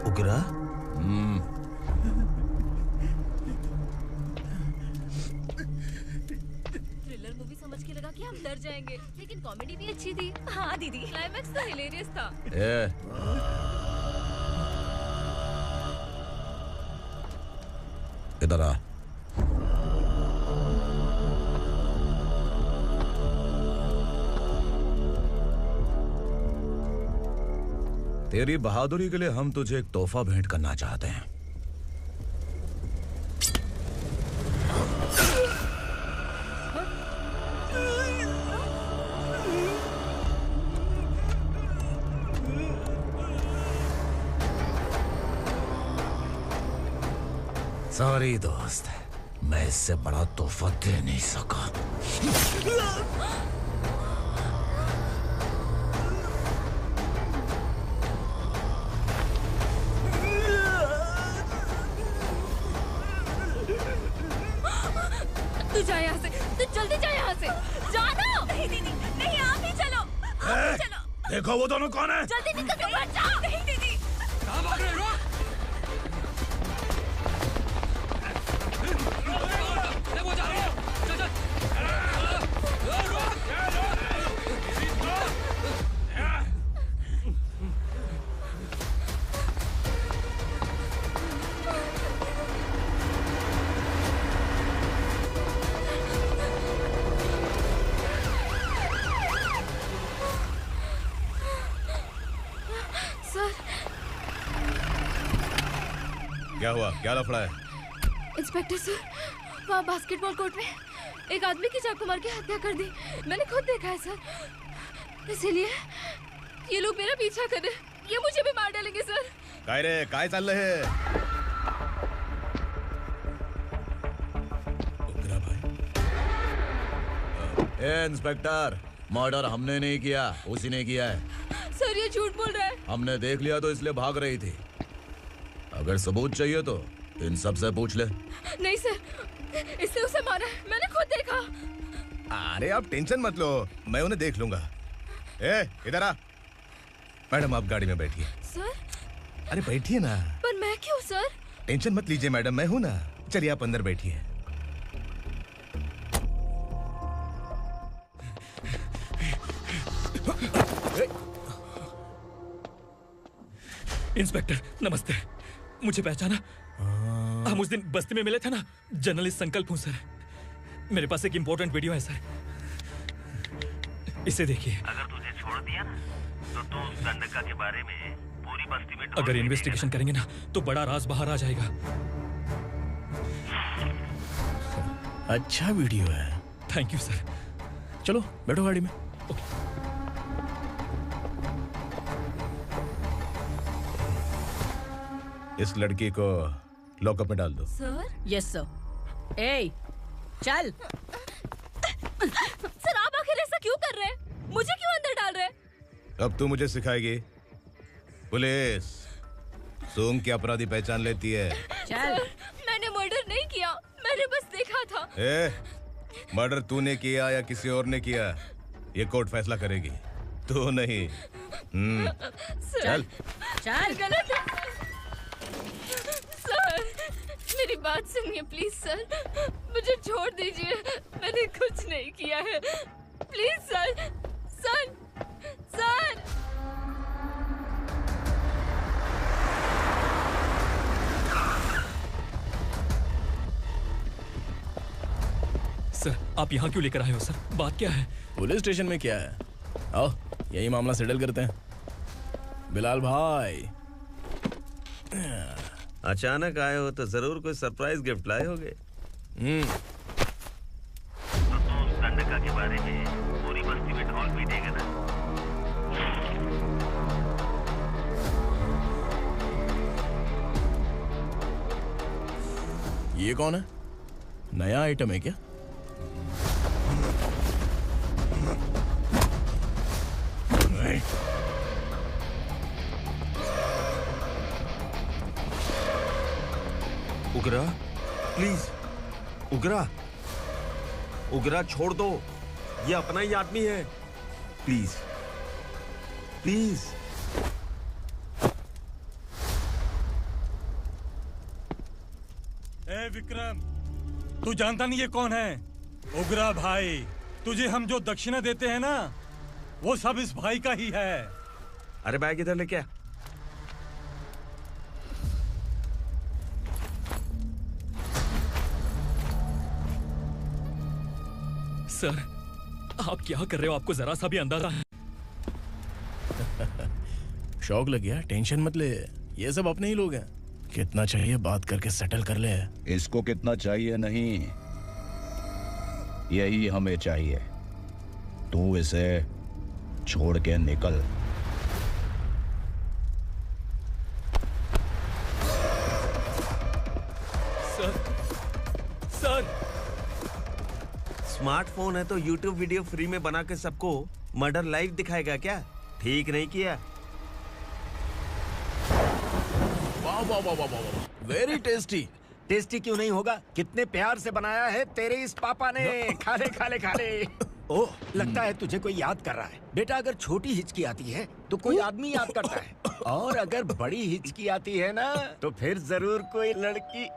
उग्रा? थ्रिलर मूवी समझ के लगा कि हम डर जाएंगे, लेकिन कॉमेडी भी अच्छी थी। हाँ दीदी, क्लाइमैक्स तो हिलेरियस था। इधर आ। तेरी बहादुरी के लिए हम तुझे एक तोहफा भेंट करना चाहते हैं। सॉरी दोस्त, मैं इससे बड़ा तोहफा दे नहीं सका। तू जा यहाँ से, तू जल्दी जा यहाँ से। जानो। नहीं दीदी, नहीं आप ही चलो। आप ही चलो। देखो वो दोनों कौन है? जल्दी निकल के मत जाओ। नहीं दीदी। कहाँ भाग रहे हो? वो जा रहे हो। चल चल। सर। क्या हुआ? क्या लफड़ा है? इंस्पेक्टर सर, वहाँ बास्केटबॉल कोर्ट में एक आदमी की चाकू मार के हत्या कर दी। मैंने खुद देखा है सर, इसीलिए ये लोग मेरा पीछा कर रहे हैं। ये मुझे भी मार डालेंगे सर। काय रे, काय चाललंय हे? ए इंस्पेक्टर, मर्डर हमने नहीं किया, उसी ने किया है। सर ये झूठ बोल रहा है। हमने देख लिया तो इसलिए भाग रही थी। अगर सबूत चाहिए तो इन सब से पूछ ले। नहीं सर, इसने उसे मारा है, मैंने खुद देखा। अरे आप टेंशन मत लो, मैं उन्हें देख लूंगा। ए, इधर आ। मैडम आप गाड़ी में बैठिए। सर? अरे बैठिए ना। पर मैं क्यों सर? टेंशन मत लीजिए मैडम, मैं हूं ना। चलिए आप अंदर बैठिए। इंस्पेक्टर नमस्ते, मुझे पहचाना? हम उस दिन बस्ती में मिले थे ना। जर्नलिस्ट संकल्प हूँ सर। मेरे पास एक इम्पोर्टेंट वीडियो है सर, इसे देखिए। अगर तुझे छोड़ दिया ना तो तू उस दंडका के बारे में पूरी बस्ती में अगर इन्वेस्टिगेशन करेंगे ना तो बड़ा राज बाहर आ जाएगा। अच्छा वीडियो है। Thank you sir. चलो बैठो गाड़ी में। इस लड़की को लॉकअप में डाल दो। सर? Yes sir. ए, चल। सर आप आखिर ऐसा क्यों कर रहे हैं? मुझे क्यों अंदर डाल रहे हैं? अब तू मुझे सिखाएगी? पुलिस सूंघ के अपराधी पहचान लेती है। चल। मैंने मर्डर नहीं किया, मैंने बस देखा था। मर्डर तूने किया या किसी और ने किया, ये कोर्ट फैसला करेगी, तू नहीं। चल चल। गलत है। सर मेरी बात सुनिए प्लीज सर, मुझे छोड़ दीजिए, मैंने कुछ नहीं किया है, please sir. Sir sir sir आप यहाँ क्यों लेकर आए हो सर? बात क्या है? पुलिस स्टेशन में क्या है? आओ यही मामला सेटल करते हैं। बिलाल भाई, अचानक आए हो तो जरूर कोई सरप्राइज गिफ्ट लाए होगे। तो उस दंडका के बारे में पूरी बस्ती में ढोल पीटेगा ना? ये कौन है? नया आइटम है क्या? उगरा प्लीज, उगरा उगरा छोड़ दो, ये अपना ही आदमी है, प्लीज प्लीज। ए विक्रम, तू जानता नहीं ये कौन है? उगरा भाई। तुझे हम जो दक्षिणा देते हैं ना, वो सब इस भाई का ही है। अरे बैग इधर लेके आ। सर आप क्या कर रहे हो? आपको जरा सा भी अंदाजा है? शौक लग गया? टेंशन मत ले, ये सब अपने ही लोग हैं। कितना चाहिए बात करके सेटल कर ले। इसको कितना चाहिए नहीं, यही हमें चाहिए। तू इसे छोड़ के निकल। सर स्मार्टफोन है तो YouTube वीडियो फ्री में बना के सबको मर्डर लाइव दिखाएगा क्या? ठीक नहीं किया। वाह वाह वाह वाह वाह, वेरी टेस्टी। टेस्टी क्यों नहीं होगा? कितने प्यार से बनाया है तेरे इस पापा ने। खा ले खा ले खा ले। ओह, लगता है तुझे कोई याद कर रहा है। बेटा अगर छोटी हिचकी आती है तो कोई आदमी याद करता है, और अगर बड़ी हिचकी आती है ना तो फिर जरूर कोई लड़की।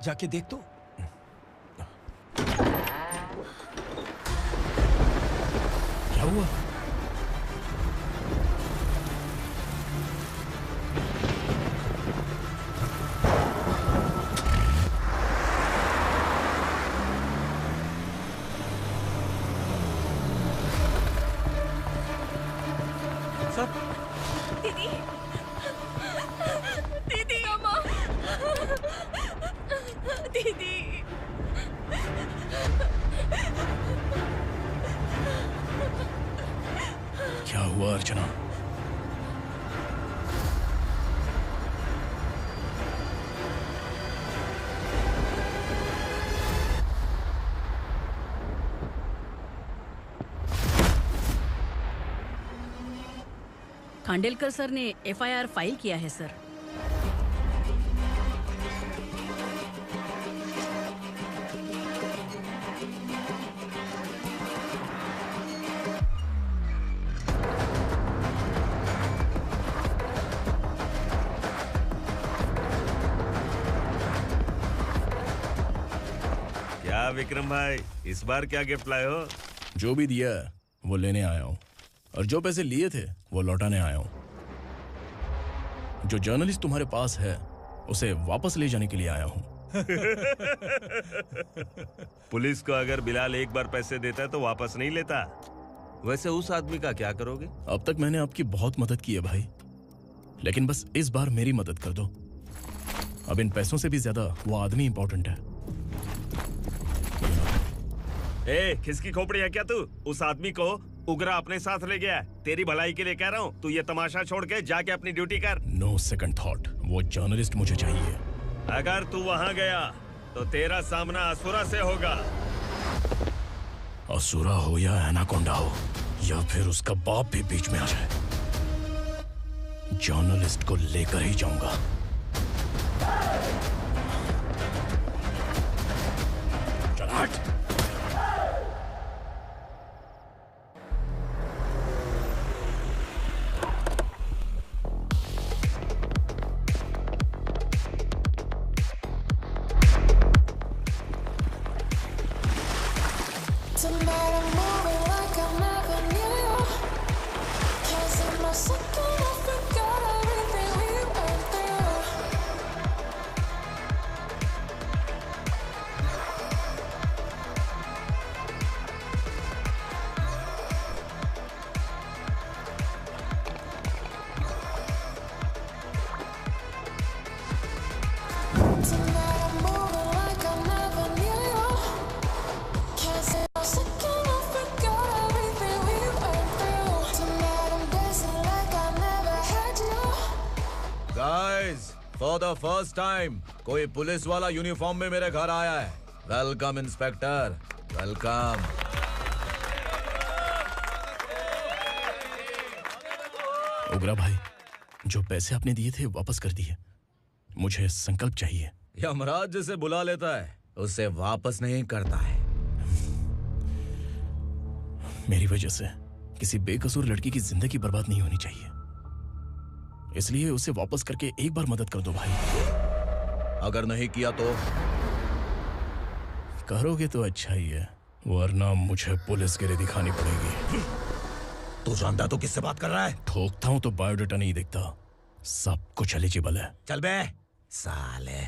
जाके देख तो। क्या हुआ? दीदी, दीदी, अम्मा, दीदी। क्या हुआ अर्चना? खांडेलकर सर ने एफआईआर फाइल किया है सर। क्या विक्रम भाई, इस बार क्या गिफ्ट लाए हो? जो भी दिया है वो लेने आया हूँ, और जो पैसे लिए थे वो लौटाने आया हूँ। जो जर्नलिस्ट तुम्हारे पास है उसे वापस ले जाने के लिए आया हूँ। पुलिस को अगर बिलाल एक बार पैसे देता है तो वापस नहीं लेता। वैसे उस आदमी का क्या करोगे? अब तक मैंने आपकी बहुत मदद की है भाई, लेकिन बस इस बार मेरी मदद कर दो। अब इन पैसों से भी ज्यादा वो आदमी इंपॉर्टेंट है। ए, किसकी खोपड़ी है क्या तू? उस आदमी को उगरा अपने साथ ले गया है। तेरी भलाई के लिए कह रहा हूँ, तू ये तमाशा छोड़ के जाके अपनी ड्यूटी कर। नो सेकंड थॉट, वो जर्नलिस्ट मुझे चाहिए। अगर तू वहाँ गया तो तेरा सामना असुरा से होगा। असुरा हो या एनाकोंडा हो या फिर उसका बाप भी बीच में आ जाए, जर्नलिस्ट को लेकर ही जाऊंगा। चल हट। फॉर द फर्स्ट टाइम कोई पुलिस वाला यूनिफॉर्म में मेरे घर आया है। Welcome inspector, welcome. उगरा भाई, जो पैसे आपने दिए थे वापस कर दिए। मुझे संकल्प चाहिए। यमराज जिसे बुला लेता है उसे वापस नहीं करता है। मेरी वजह से किसी बेकसूर लड़की की जिंदगी बर्बाद नहीं होनी चाहिए, इसलिए उसे वापस करके एक बार मदद कर दो भाई। अगर नहीं किया तो? करोगे तो अच्छा ही है, वरना मुझे पुलिसगिरी दिखानी पड़ेगी। तू जानता तो किससे बात कर रहा है? ठोकता हूं तो बायोडाटा नहीं दिखता, सब कुछ एलिजिबल है। चल बे साले।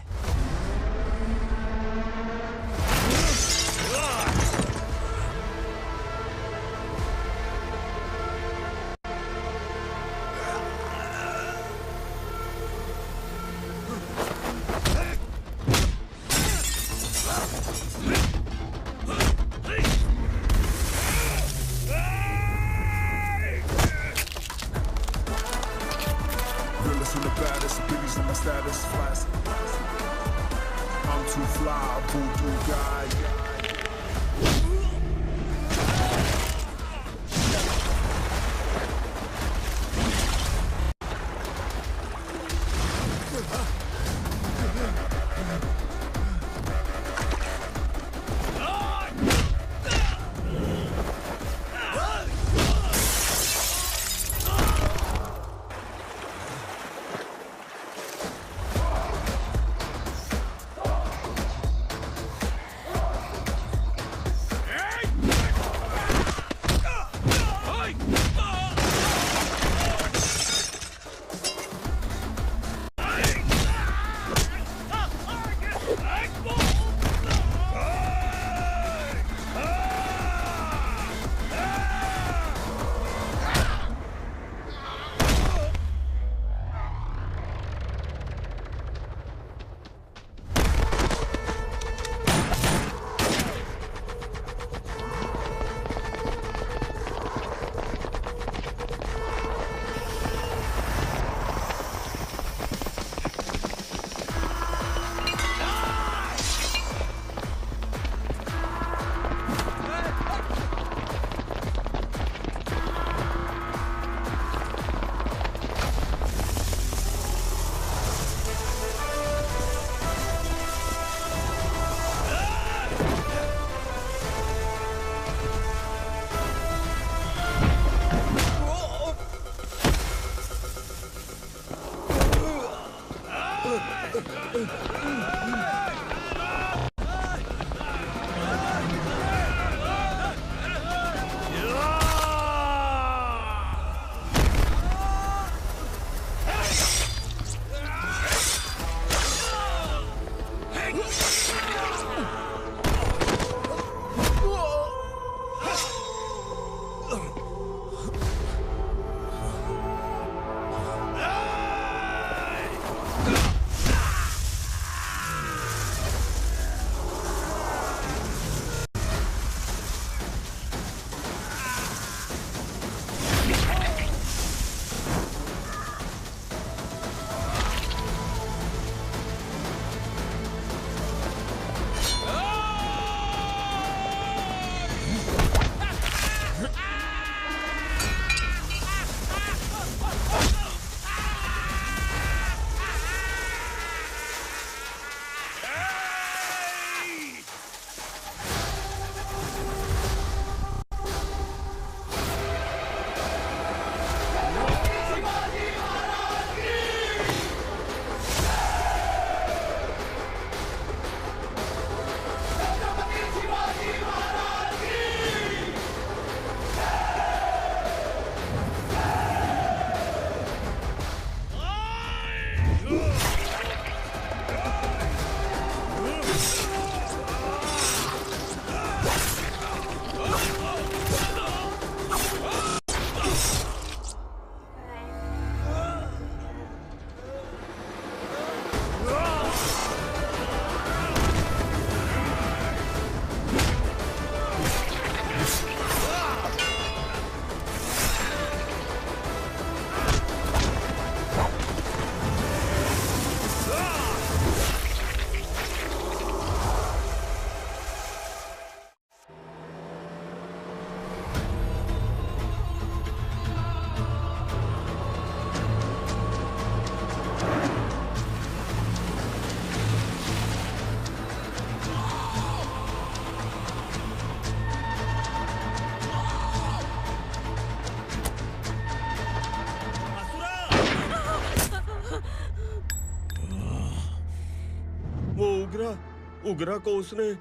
उगरा को उसने।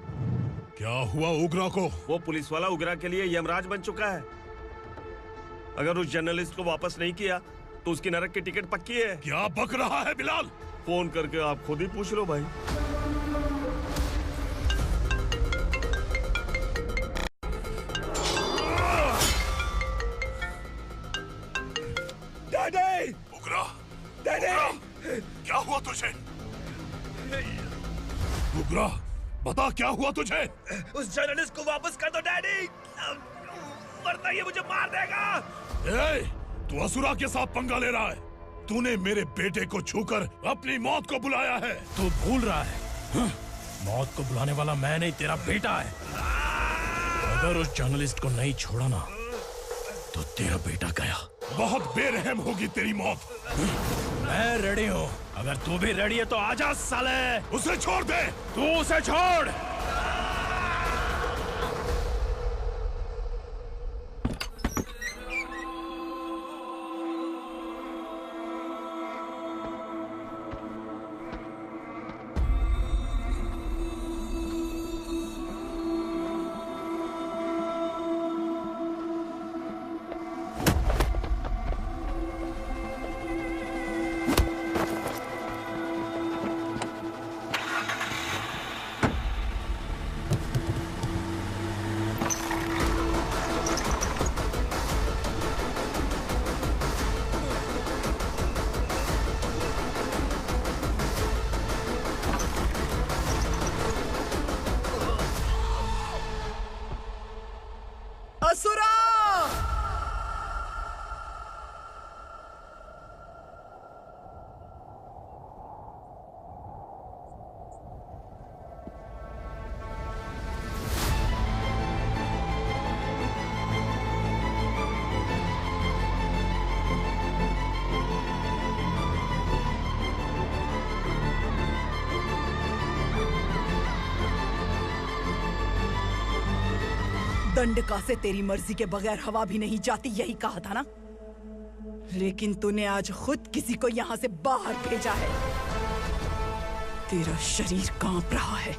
क्या हुआ उगरा को? वो पुलिस वाला उगरा के लिए यमराज बन चुका है। अगर उस जर्नलिस्ट को वापस नहीं किया तो उसकी नरक की टिकट पक्की है। क्या बक रहा है बिलाल? फोन करके आप खुद ही पूछ लो भाई। डैडी! उगरा! डैडी! क्या हुआ तुझे? उगरा, बता क्या हुआ तुझे? उस जर्नलिस्ट को वापस कर दो डैडी, वरना ये मुझे मार देगा। तू असुरा के साथ पंगा ले रहा है। तूने मेरे बेटे को छूकर अपनी मौत को बुलाया है। तू भूल रहा है, मौत को बुलाने वाला मैं नहीं, तेरा बेटा है। अगर उस जर्नलिस्ट को नहीं छोड़ा ना तो तेरा बेटा गया। बहुत बेरहम होगी तेरी मौत। मैं रेडी हूँ, अगर तू भी रेडी है तो आजा साले। उसे छोड़ दे। तू उसे छोड़। असुरा! दंडका से तेरी मर्जी के बगैर हवा भी नहीं जाती, यही कहा था ना? लेकिन तूने आज खुद किसी को यहाँ से बाहर भेजा है। तेरा शरीर कांप रहा है।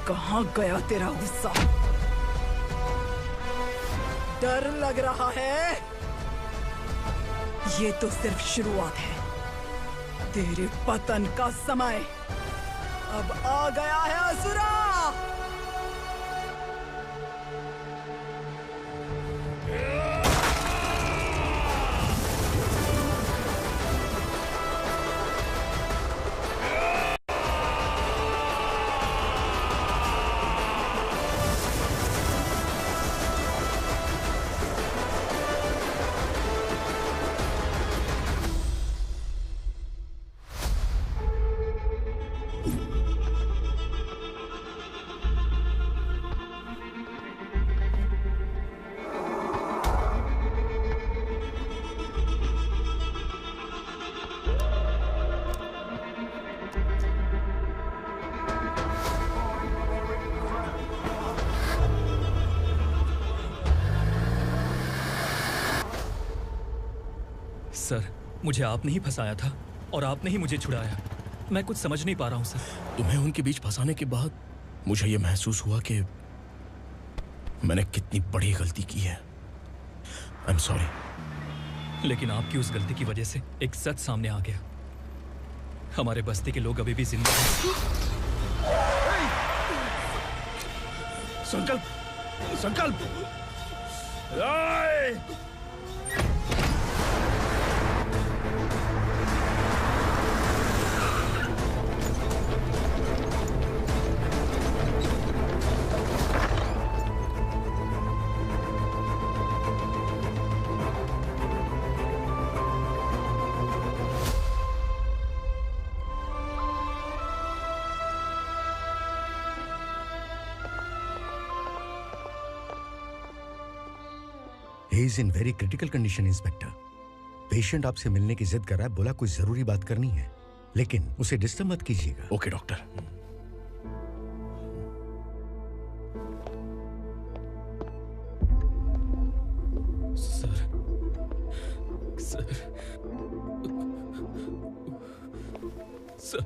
कहाँ गया तेरा गुस्सा? डर लग रहा है? ये तो सिर्फ शुरुआत है। तेरे पतन का समय अब आ गया है असुरा। सर, मुझे आपने ही फंसाया था और आपने ही मुझे छुड़ाया। मैं कुछ समझ नहीं पा रहा हूँ सर। तुम्हें उनके बीच फंसाने के बाद मुझे यह महसूस हुआ कि मैंने कितनी बड़ी गलती की है। I am sorry. लेकिन आपकी उस गलती की वजह से एक सच सामने आ गया। हमारे बस्ती के लोग अभी भी जिंदा हैं। संकल्प! संकल्प! He is in very critical condition, inspector. Patient आपसे मिलने की जिद कर रहा है, बोला कोई जरूरी बात करनी है, लेकिन उसे डिस्टर्ब मत कीजिएगा। Okay doctor. सर,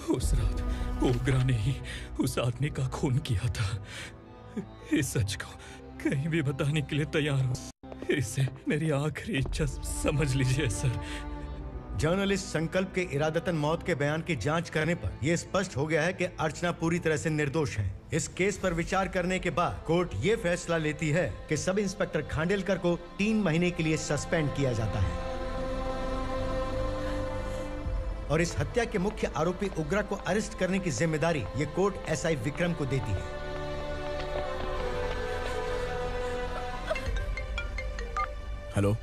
उस रात ओग्रा ने ही उस आदमी का खून किया था। इस सच को कहीं भी बताने के लिए तैयार हूँ। इसे मेरी आखिरी इच्छा समझ लीजिए सर। जर्नलिस्ट संकल्प के इरादतन मौत के बयान की जांच करने पर यह स्पष्ट हो गया है कि अर्चना पूरी तरह से निर्दोष है। इस केस पर विचार करने के बाद कोर्ट ये फैसला लेती है कि सब इंस्पेक्टर खांडेलकर को 3 महीने के लिए सस्पेंड किया जाता है और इस हत्या के मुख्य आरोपी उग्रा को अरेस्ट करने की जिम्मेदारी ये कोर्ट एसआई विक्रम को देती है। हेलो,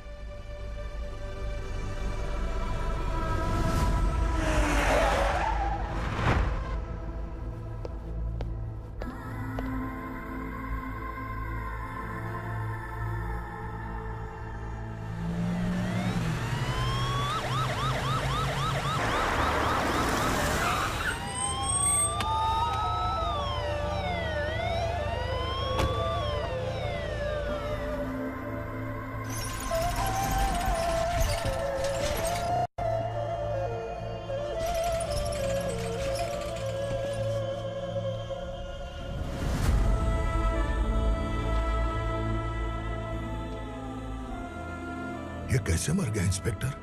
ये कैसे मर गया इंस्पेक्टर?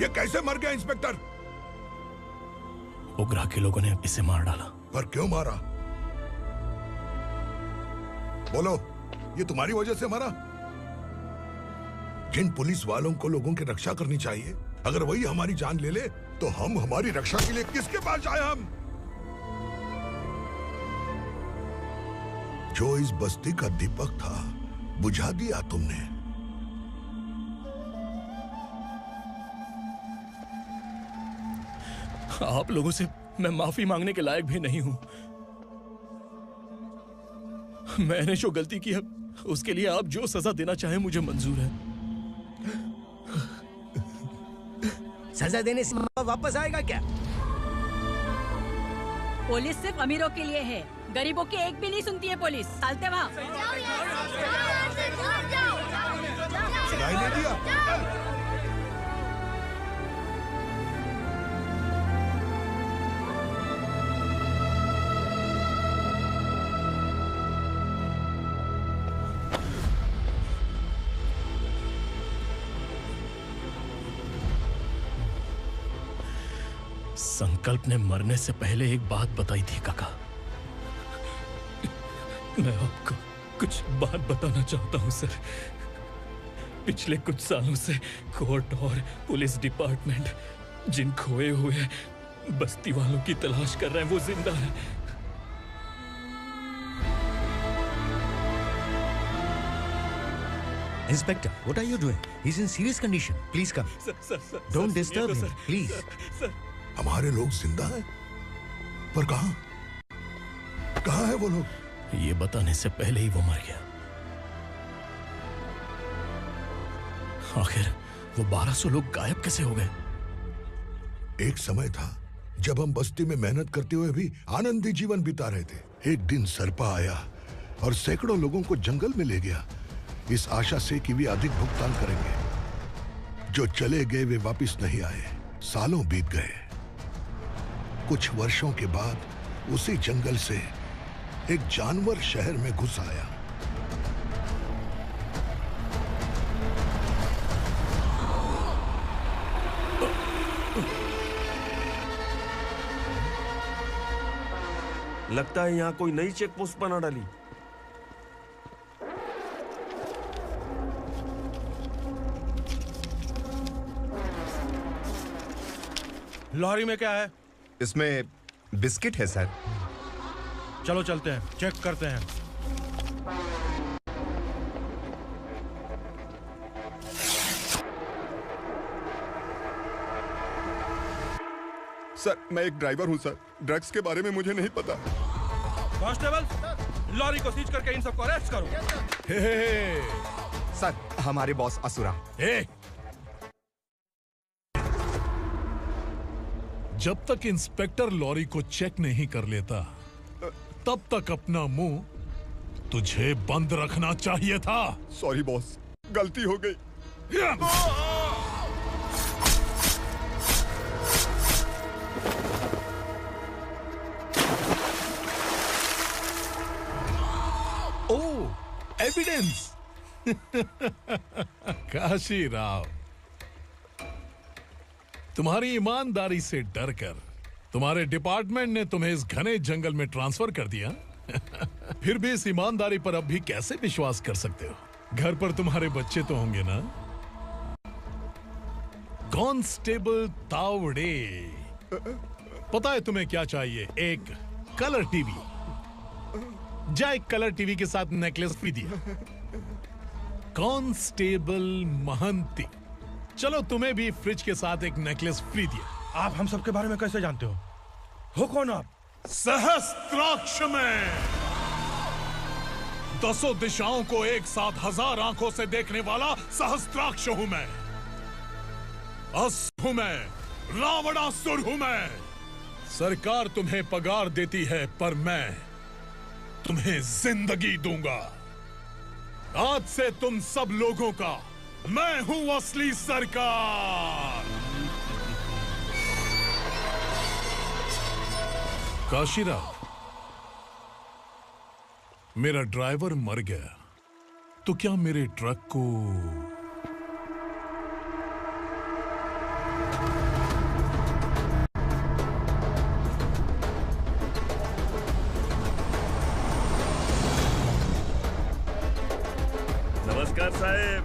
ये कैसे मर गया इंस्पेक्टर? उग्रा के लोगों ने इसे मार डाला। पर क्यों मारा? बोलो, ये तुम्हारी वजह से मरा? जिन पुलिस वालों को लोगों की रक्षा करनी चाहिए, अगर वही हमारी जान ले ले तो हम हमारी रक्षा के लिए किसके पास जाए? हम जो इस बस्ती का दीपक था बुझा दिया तुमने। आप लोगों से मैं माफी मांगने के लायक भी नहीं हूं। मैंने जो गलती की है उसके लिए आप जो सजा देना चाहे मुझे मंजूर है। सजा देने से वापस आएगा क्या? पुलिस सिर्फ अमीरों के लिए है, गरीबों की एक भी नहीं सुनती है पुलिस। चलते वहाँ। सुनाई नहीं दिया? संकल्प ने मरने से पहले एक बात बताई थी काका। मैं आपको कुछ बात बताना चाहता हूं सर। पिछले कुछ सालों से कोर्ट और पुलिस डिपार्टमेंट जिन खोए हुए बस्ती वालों की तलाश कर रहे हैं वो जिंदा है। Inspector, what are you doing? He's in serious condition. Please come. Don't disturb him, please. हमारे लोग जिंदा हैं? पर कहां? कहां है वो लोग? ये बताने से पहले ही वो मर गया। आखिर वो 1200 लोग गायब कैसे हो गए? एक समय था जब हम बस्ती में मेहनत करते हुए भी आनंदी जीवन बिता रहे थे। एक दिन सरपा आया और सैकड़ों लोगों को जंगल में ले गया, इस आशा से कि वे अधिक भुगतान करेंगे। जो चले गए वे वापस नहीं आए। सालों बीत गए। कुछ वर्षों के बाद उसी जंगल से एक जानवर शहर में घुस आया। लगता है यहाँ कोई नई चेक पोस्ट बना डाली। लॉरी में क्या है? इसमें बिस्किट है सर। चलो चलते हैं, चेक करते हैं। सर, मैं एक ड्राइवर हूं सर। ड्रग्स के बारे में मुझे नहीं पता। कांस्टेबल, लॉरी को सीज करके इन सबको अरेस्ट करो। सर, हमारे बॉस असुरा। जब तक इंस्पेक्टर लॉरी को चेक नहीं कर लेता तब तक अपना मुंह तुझे बंद रखना चाहिए था। सॉरी बॉस, गलती हो गई। एविडेंस। काशी राव, तुम्हारी ईमानदारी से डरकर तुम्हारे डिपार्टमेंट ने तुम्हें इस घने जंगल में ट्रांसफर कर दिया। फिर भी इस ईमानदारी पर अब भी कैसे विश्वास कर सकते हो? घर पर तुम्हारे बच्चे तो होंगे ना? कांस्टेबल तावड़े, पता है तुम्हें क्या चाहिए? एक कलर टीवी। जा एक कलर टीवी के साथ नेकलेस फ्री दिया। कांस्टेबल महंती, चलो तुम्हें भी फ्रिज के साथ एक नेकलेस फ्री दिया। आप हम सबके बारे में कैसे जानते हो कौन आप? सहस्त्राक्ष में 10 दिशाओं को एक साथ 1000 आंखों से देखने वाला सहस्त्राक्ष हूं मैं। असुर हूं मैं, रावणासुर हूं मैं। सरकार तुम्हें पगार देती है पर मैं तुम्हें जिंदगी दूंगा। आज से तुम सब लोगों का मैं हूं असली सरकार। काशीराव, मेरा ड्राइवर मर गया तो क्या मेरे ट्रक को नमस्कार साहब।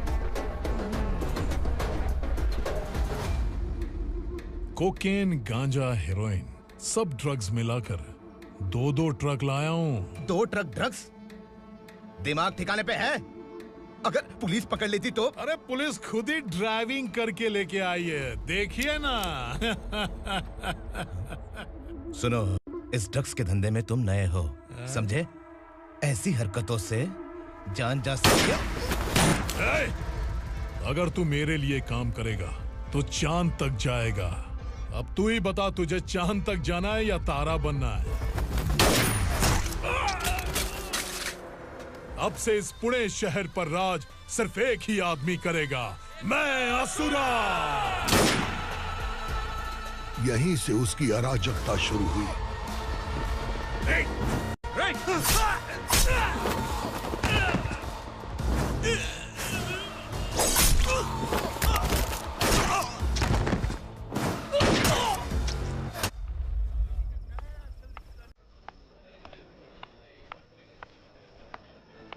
कोकेन, गांजा, हेरोइन, सब ड्रग्स मिलाकर 2 ट्रक लाया हूं। 2 ट्रक ड्रग्स? दिमाग ठिकाने पे है? अगर पुलिस पकड़ लेती तो? अरे पुलिस खुद ही ड्राइविंग करके लेके आई है, देखिए ना। सुनो, इस ड्रग्स के धंधे में तुम नए हो, समझे? ऐसी हरकतों से जान जा सकती है। अगर तू मेरे लिए काम करेगा तो चांद तक जाएगा। अब तू ही बता, तुझे चांद तक जाना है या तारा बनना है? अब से इस पुणे शहर पर राज सिर्फ एक ही आदमी करेगा, मैं असुरा। यहीं से उसकी अराजकता शुरू हुई।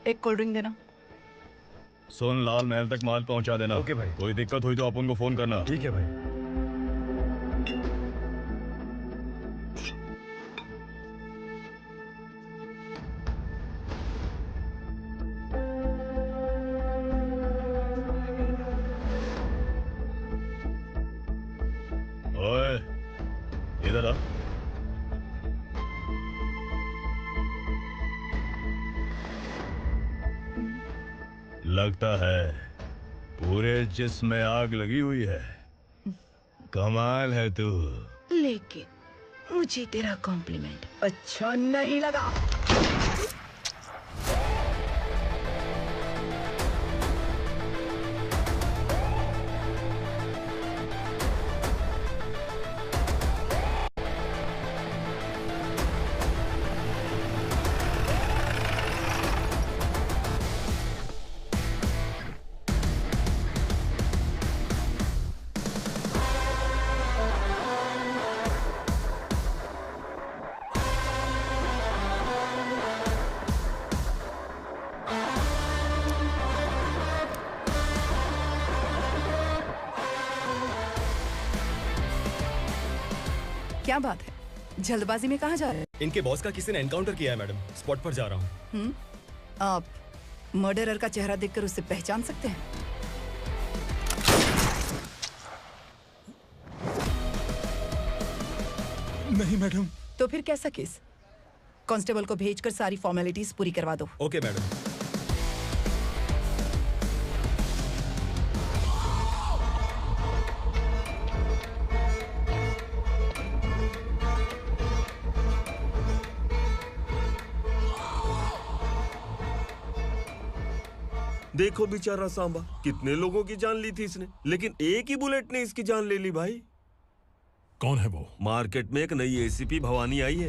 एक कोल्ड ड्रिंक देना। सोन लाल महल तक माल पहुंचा देना। ओके भाई। कोई दिक्कत हुई तो आप उनको फोन करना। ठीक है भाई। ओए, इधर आ। लगता है पूरे जिस्म में आग लगी हुई है। कमाल है तू। लेकिन मुझे तेरा कॉम्प्लीमेंट अच्छा नहीं लगा। क्या बात है, जल्दबाजी में कहाँ जा रहे हैं? इनके बॉस का किसी ने एनकाउंटर किया है मैडम, स्पॉट पर जा रहा हूँ। आप मर्डरर का चेहरा देखकर उसे पहचान सकते हैं? नहीं मैडम। तो फिर कैसा केस? कांस्टेबल को भेजकर सारी फॉर्मेलिटीज पूरी करवा दो। Okay madam. देखो बेचारा सांबा, कितने लोगों की जान ली थी इसने, लेकिन एक ही बुलेट ने इसकी जान ले ली भाई। कौन है वो? मार्केट में एक नई एसीपी भवानी आई है।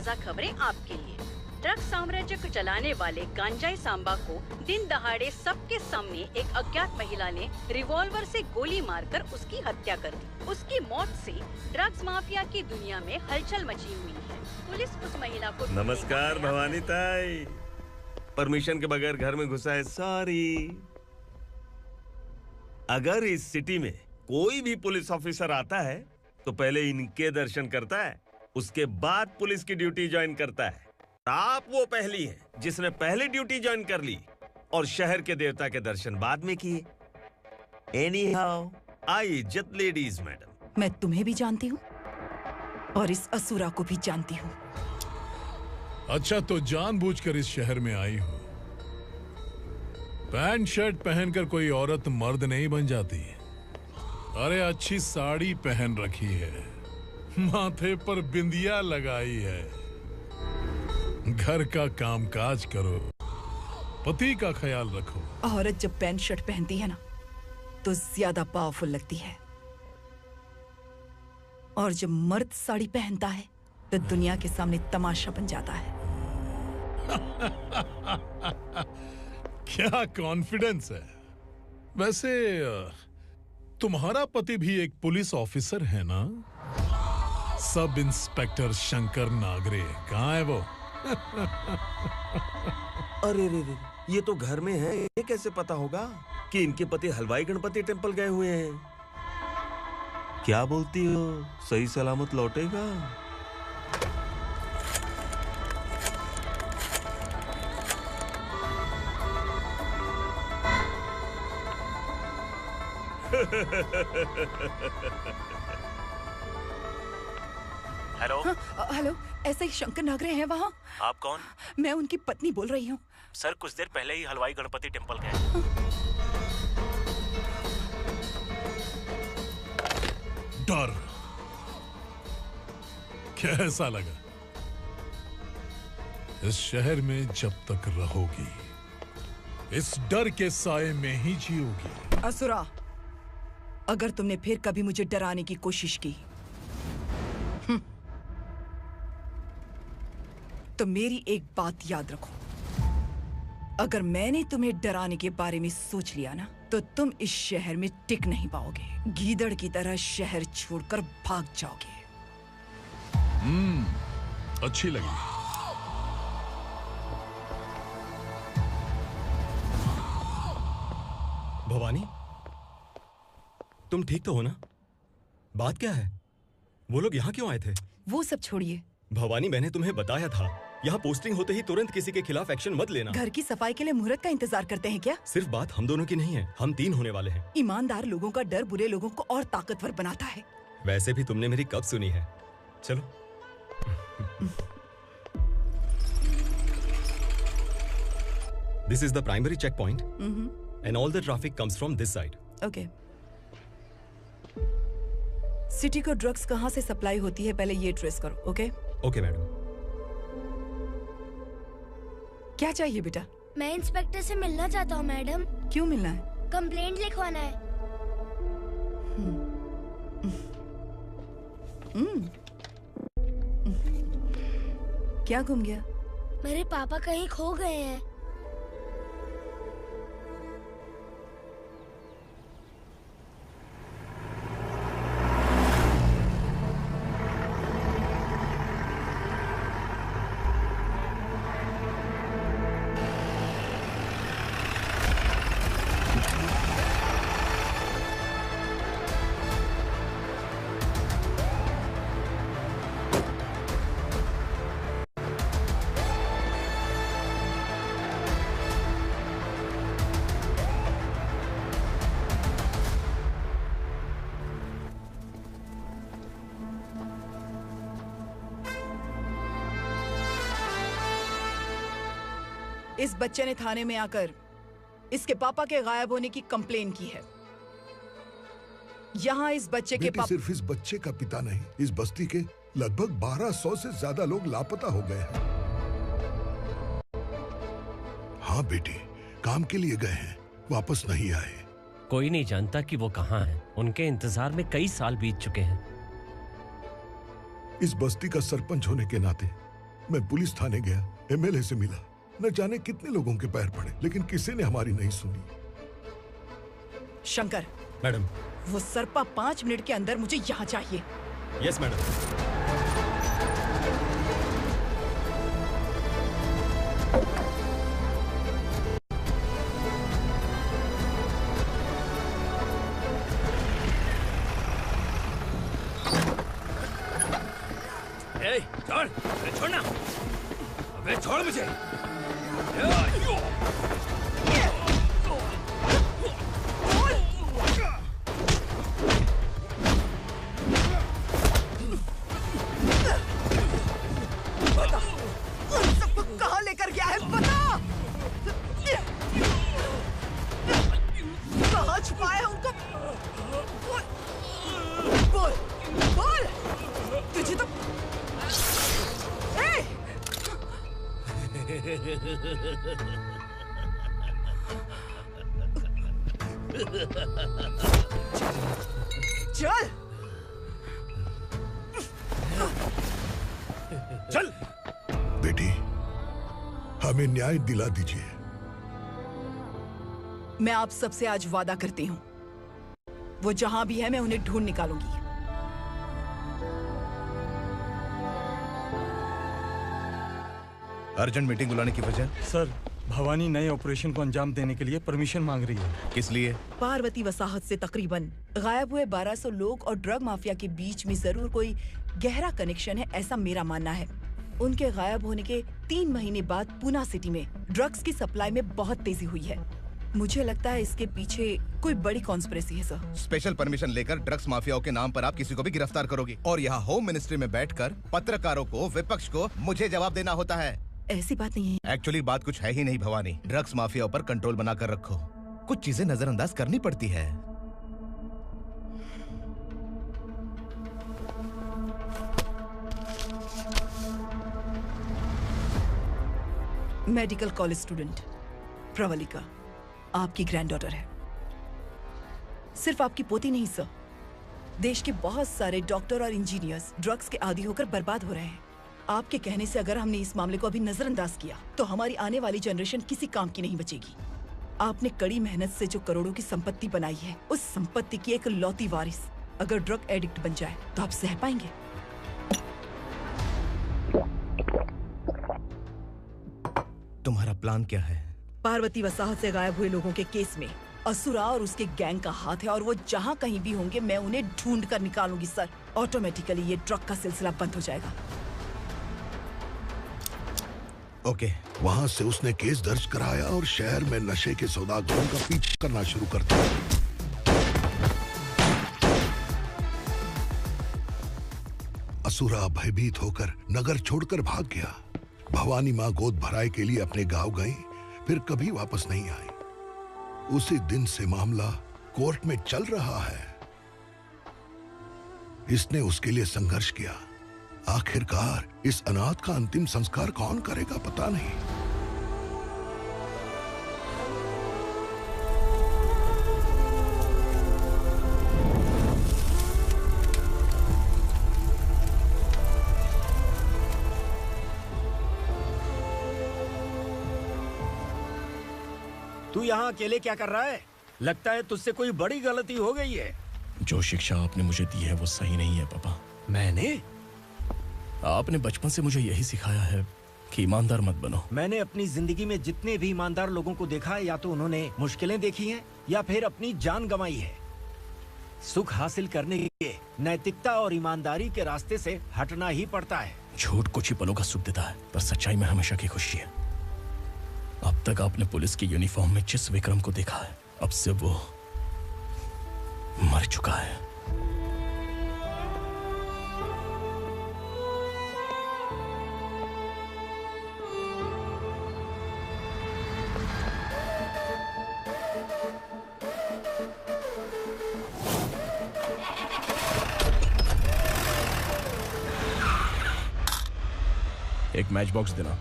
ताज़ा खबरें आपके लिए। ड्रग्स साम्राज्य को चलाने वाले गांजाई सांबा को दिन दहाड़े सबके सामने एक अज्ञात महिला ने रिवॉल्वर से गोली मारकर उसकी हत्या कर दी। उसकी मौत से ड्रग्स माफिया की दुनिया में हलचल मची हुई है। पुलिस उस महिला को नमस्कार भवानी ताई, परमिशन के बगैर घर में घुसा है, सॉरी। अगर इस सिटी में कोई भी पुलिस ऑफिसर आता है तो पहले इनके दर्शन करता है, उसके बाद पुलिस की ड्यूटी ज्वाइन करता है। आप वो पहली हैं जिसने पहले ड्यूटी ज्वाइन कर ली और शहर के देवता के दर्शन बाद में किए। एनीहाउ, आई इज्जत लेडीज मैडम। मैं तुम्हें भी जानती हूँ और इस असुरा को भी जानती हूँ। अच्छा, तो जानबूझकर इस शहर में आई हो। पैंट शर्ट पहनकर कोई औरत मर्द नहीं बन जाती। अरे अच्छी साड़ी पहन रखी है, माथे पर बिंदिया लगाई है, घर का कामकाज करो, पति का ख्याल रखो। औरत जब पैंट शर्ट पहनती है ना तो ज्यादा पावरफुल लगती है, और जब मर्द साड़ी पहनता है तो दुनिया के सामने तमाशा बन जाता है। क्या कॉन्फिडेंस है। वैसे तुम्हारा पति भी एक पुलिस ऑफिसर है ना? सब इंस्पेक्टर शंकर नागरे, कहाँ है वो? अरे रे रे, ये तो घर में है, ये कैसे पता होगा कि इनके पति हलवाई गणपति टेम्पल गए हुए हैं? क्या बोलती हो, सही सलामत लौटेगा? हेलो। हेलो, ऐसे ही शंकर नागरे हैं वहाँ? आप कौन? मैं उनकी पत्नी बोल रही हूँ। सर, कुछ देर पहले ही हलवाई गणपति टेम्पल गए। डर कैसा लगा? इस शहर में जब तक रहोगी इस डर के साए में ही जियोगी। असुरा, अगर तुमने फिर कभी मुझे डराने की कोशिश की तो मेरी एक बात याद रखो, अगर मैंने तुम्हें डराने के बारे में सोच लिया ना तो तुम इस शहर में टिक नहीं पाओगे। गीदड़ की तरह शहर छोड़कर भाग जाओगे। अच्छी लगी। भवानी, तुम ठीक तो हो ना? बात क्या है? वो लोग यहाँ क्यों आए थे? वो सब छोड़िए। भवानी, मैंने तुम्हें बताया था, यहाँ पोस्टिंग होते ही तुरंत किसी के खिलाफ एक्शन मत लेना। घर की सफाई के लिए मुहूर्त का इंतजार करते हैं क्या? सिर्फ बात हम दोनों की नहीं है, हम 3 होने वाले हैं। ईमानदार लोगों का डर बुरे लोगों को और ताकतवर बनाता है। वैसे भी तुमने मेरी कब सुनी है? चलो। This is the primary checkpoint, and all the traffic comes from this side. Okay. City को ड्रग्स कहाँ से सप्लाई होती है पहले ये ट्रेस करो, ओके? Okay madam. क्या चाहिए बेटा? मैं इंस्पेक्टर से मिलना चाहता हूँ मैडम। क्यों मिलना है? कंप्लेंट लिखवाना है। क्या गुम गया? मेरे पापा कहीं खो गए हैं। इस बच्चे ने थाने में आकर इसके पापा के गायब होने की कंप्लेन की है। यहाँ इस बच्चे के पापा सिर्फ इस बच्चे का पिता नहीं, इस बस्ती के लगभग 1200 से ज्यादा लोग लापता हो गए हैं। हाँ बेटी, काम के लिए गए हैं, वापस नहीं आए। कोई नहीं जानता कि वो कहाँ हैं। उनके इंतजार में कई साल बीत चुके हैं। इस बस्ती का सरपंच होने के नाते मैं पुलिस थाने गया, एमएलए से मिला, न जाने कितने लोगों के पैर पड़े, लेकिन किसी ने हमारी नहीं सुनी। शंकर। मैडम। वो सरपा 5 मिनट के अंदर मुझे यहाँ चाहिए। Yes madam. छोड़, अरे छोड़ना, अबे छोड़ मुझे। सबको कहाँ लेकर गया है बता। कहाँ छुपाया है उनको? बोल, बोल। तुझे तो चल चल। बेटी, हमें न्याय दिला दीजिए। मैं आप सबसे आज वादा करती हूँ, वो जहां भी है मैं उन्हें ढूंढ निकालूंगी। अर्जेंट मीटिंग बुलाने की वजह? सर, भवानी नए ऑपरेशन को अंजाम देने के लिए परमिशन मांग रही है। किस लिए? पार्वती वसाहत से तकरीबन गायब हुए 1200 लोग और ड्रग माफिया के बीच में जरूर कोई गहरा कनेक्शन है, ऐसा मेरा मानना है। उनके गायब होने के 3 महीने बाद पूना सिटी में ड्रग्स की सप्लाई में बहुत तेजी हुई है। मुझे लगता है इसके पीछे कोई बड़ी कॉन्स्पिरेसी है सर। स्पेशल परमिशन लेकर ड्रग्स माफियाओं के नाम पर आप किसी को भी गिरफ्तार करोगे और यहाँ होम मिनिस्ट्री में बैठकर पत्रकारों को, विपक्ष को मुझे जवाब देना होता है। ऐसी बात नहीं है। एक्चुअली बात कुछ है ही नहीं भवानी। ड्रग्स माफियाओं पर कंट्रोल बनाकर रखो, कुछ चीजें नजरअंदाज करनी पड़ती है। मेडिकल कॉलेज स्टूडेंट प्रवलिका आपकी ग्रैंडडॉटर है। सिर्फ आपकी पोती नहीं सर, देश के बहुत सारे डॉक्टर और इंजीनियर्स ड्रग्स के आदी होकर बर्बाद हो रहे हैं। आपके कहने से अगर हमने इस मामले को अभी नजरअंदाज किया तो हमारी आने वाली जनरेशन किसी काम की नहीं बचेगी। आपने कड़ी मेहनत से जो करोड़ों की संपत्ति बनाई है, उस संपत्ति की एक लौती वारिस अगर ड्रग एडिक्ट बन जाए तो आप सह पाएंगे? तुम्हारा प्लान क्या है? पार्वती वसाहत से गायब हुए लोगों के केस में असुरा और उसके गैंग का हाथ है और वो जहाँ कहीं भी होंगे मैं उन्हें ढूंढ कर निकालूंगी सर। ऑटोमेटिकली ये ड्रग का सिलसिला बंद हो जाएगा। ओके। वहाँ से उसने केस दर्ज कराया और शहर में नशे के सौदागरों का पीछा करना शुरू कर दिया। असुरा भयभीत होकर नगर छोड़कर भाग गया। भवानी माँ गोद भराई के लिए अपने गांव गई, फिर कभी वापस नहीं आई। उसी दिन से मामला कोर्ट में चल रहा है। इसने उसके लिए संघर्ष किया। आखिरकार इस अनाथ का अंतिम संस्कार कौन करेगा पता नहीं। तू यहाँ अकेले क्या कर रहा है? लगता है तुझसे कोई बड़ी गलती हो गई है। जो शिक्षा आपने मुझे दी है वो सही नहीं है पापा। मैंने? आपने बचपन से मुझे यही सिखाया है कि ईमानदार मत बनो। मैंने अपनी जिंदगी में जितने भी ईमानदार लोगों को देखा है, या तो उन्होंने मुश्किलें देखी हैं या फिर अपनी जान गंवाई है। सुख हासिल करने के लिए नैतिकता और ईमानदारी के रास्ते से हटना ही पड़ता है। झूठ कुछ ही पलों का सुख देता है, पर सच्चाई में हमेशा की खुशी है। अब तक आपने पुलिस की यूनिफॉर्म में जिस विक्रम को देखा है, अब से वो मर चुका है। एक मैच बॉक्स देना।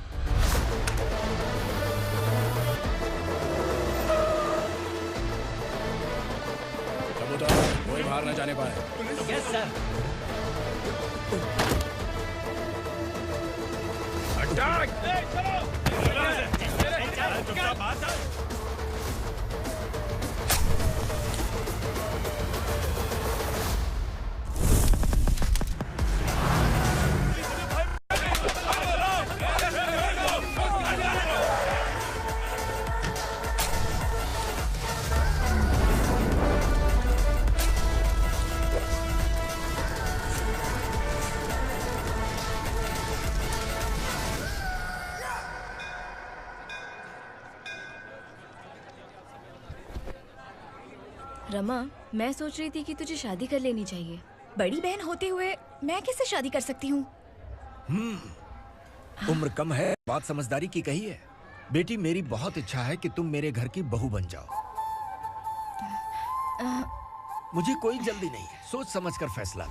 कोई बाहर न जाने पाए। Yes sir. रमा, मैं सोच रही थी कि तुझे शादी कर लेनी चाहिए। बड़ी बहन होते हुए मैं कैसे शादी कर सकती हूँ? उम्र कम है, बात समझदारी की कही है। बेटी, मेरी बहुत इच्छा है कि तुम मेरे घर की बहू बन जाओ। मुझे कोई जल्दी नहीं है, सोच समझकर फैसला लो।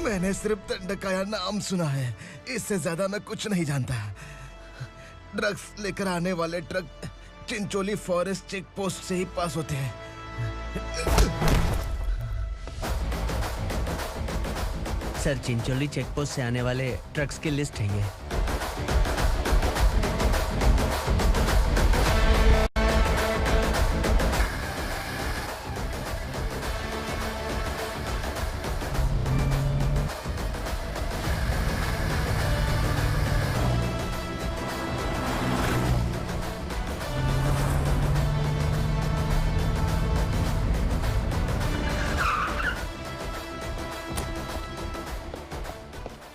मैंने सिर्फ दंडकाया नाम सुना है, इससे ज्यादा मैं कुछ नहीं जानता। ड्रग्स लेकर आने वाले truck Chincholi forest check post से ही पास होते हैं। सर, चिंचोली चेक पोस्ट से आने वाले ट्रक्स की लिस्ट है ये।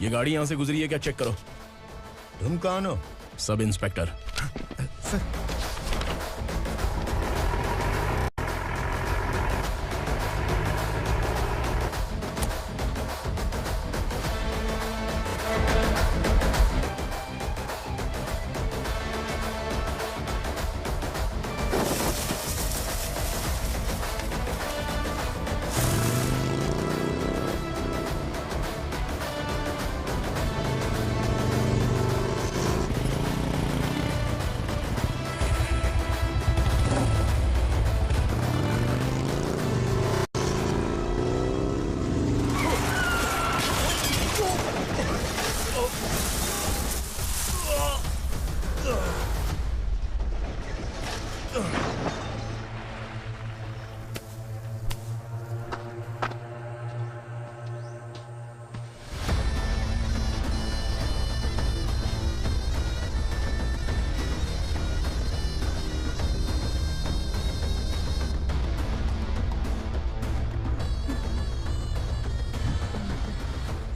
ये गाड़ी यहाँ से गुजरी है क्या? चेक करो। तुम कौन हो? Sub inspector.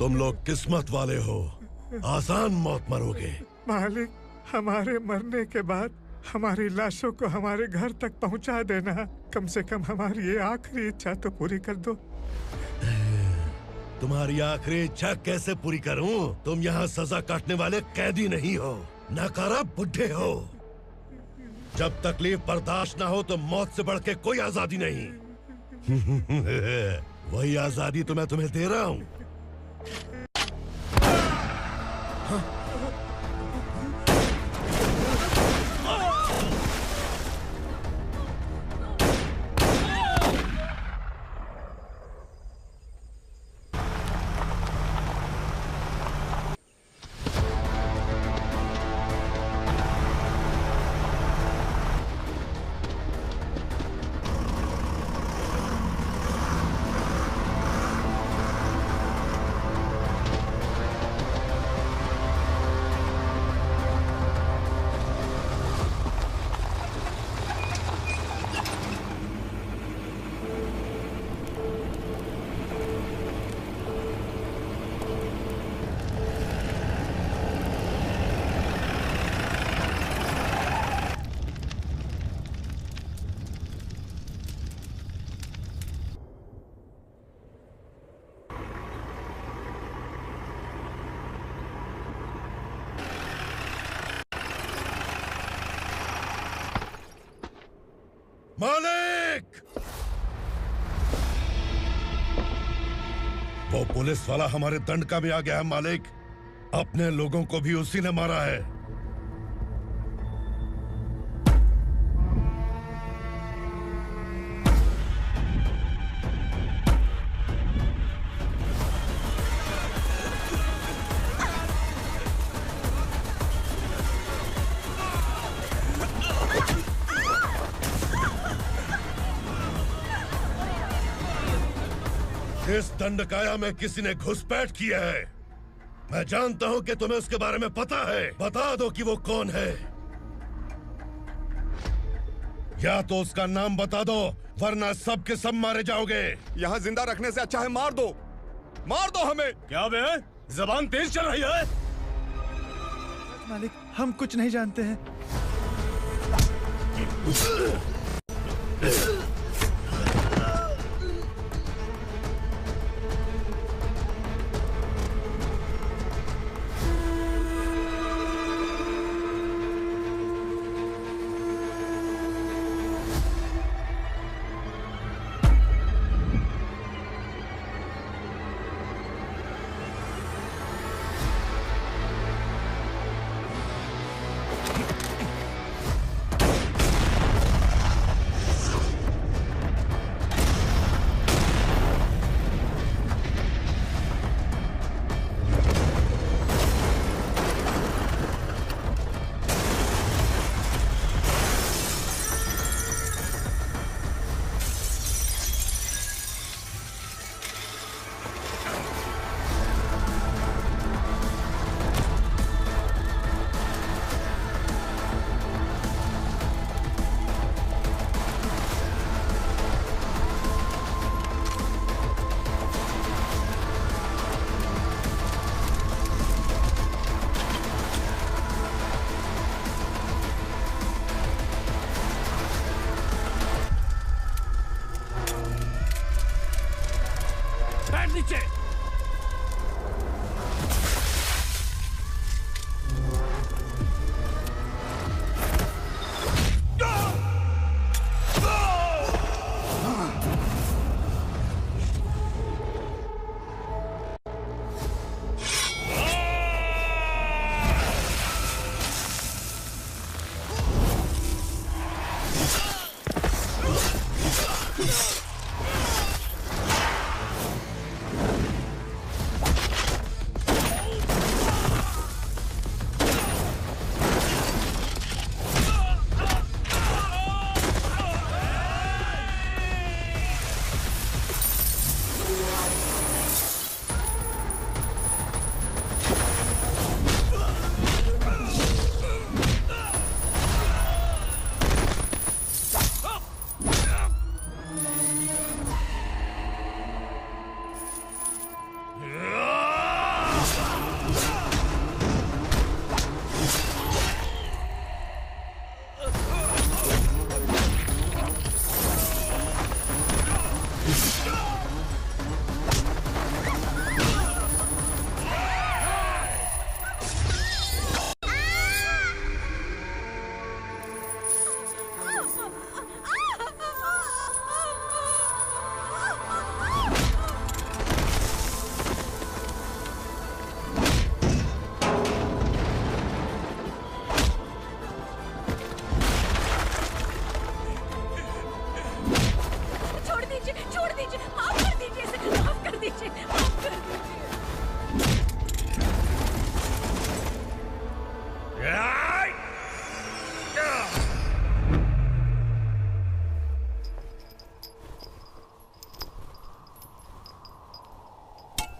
तुम लोग किस्मत वाले हो, आसान मौत मरोगे। मालिक, हमारे मरने के बाद हमारी लाशों को हमारे घर तक पहुंचा देना। कम से कम हमारी ये आखिरी इच्छा तो पूरी कर दो। तुम्हारी आखिरी इच्छा कैसे पूरी करूं? तुम यहाँ सजा काटने वाले कैदी नहीं हो, नकारा बुढ़े हो। जब तकलीफ बर्दाश्त ना हो तो मौत से बढ़ के कोई आजादी नहीं। वही आजादी तो मैं तुम्हें दे रहा हूँ। मालिक! वो पुलिस वाला हमारे दंडका में आ गया है मालिक। अपने लोगों को भी उसी ने मारा है। इस दंडकाया में किसी ने घुसपैठ किया है। मैं जानता हूं कि तुम्हें उसके बारे में पता है। बता दो कि वो कौन है। या तो उसका नाम बता दो, वरना सब के सब मारे जाओगे। यहाँ जिंदा रखने से अच्छा है मार दो हमें। क्या बे? जबान तेज चल रही है। मालिक, हम कुछ नहीं जानते हैं।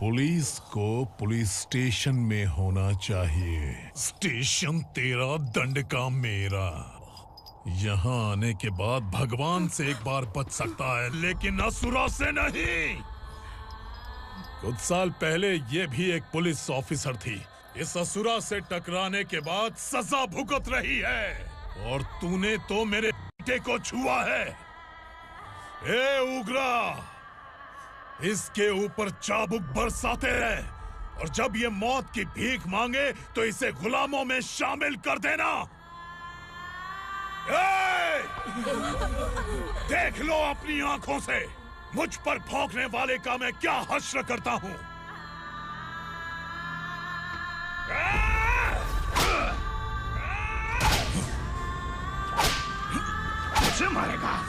पुलिस को पुलिस स्टेशन में होना चाहिए। स्टेशन तेरा, दंड का मेरा। यहाँ आने के बाद भगवान से एक बार बच सकता है, लेकिन असुरा से नहीं। कुछ साल पहले ये भी एक पुलिस ऑफिसर थी। इस असुरा से टकराने के बाद सजा भुगत रही है, और तूने तो मेरे बेटे को छुआ है। ए उग्रा, इसके ऊपर चाबुक बरसाते रहे, और जब ये मौत की भीख मांगे तो इसे गुलामों में शामिल कर देना। देख लो अपनी आंखों से मुझ पर भौंकने वाले का मैं क्या हश्र करता हूं। मुझे मारेगा।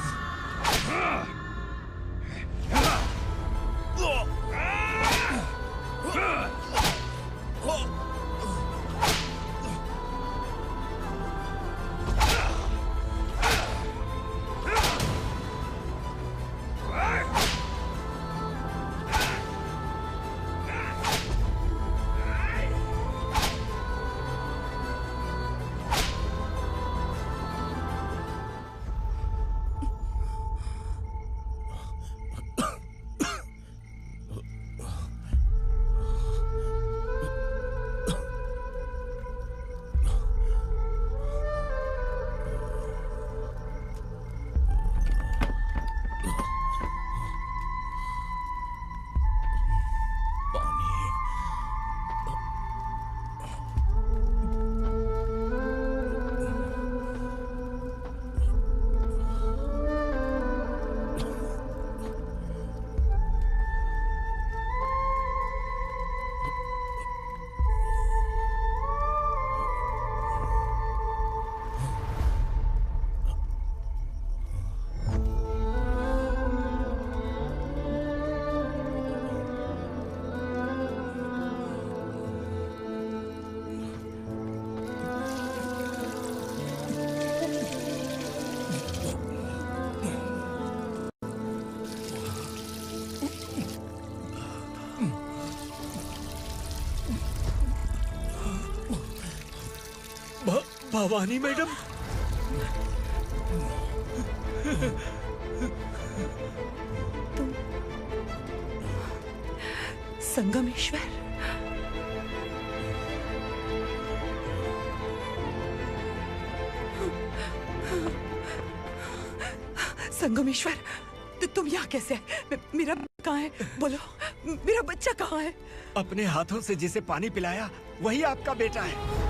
भवानी मैडम, तुम संगमेश्वर, संगमेश्वर, तुम यहाँ कैसे आए? मेरा कहाँ है? बोलो, मेरा बच्चा कहाँ है? अपने हाथों से जिसे पानी पिलाया वही आपका बेटा है।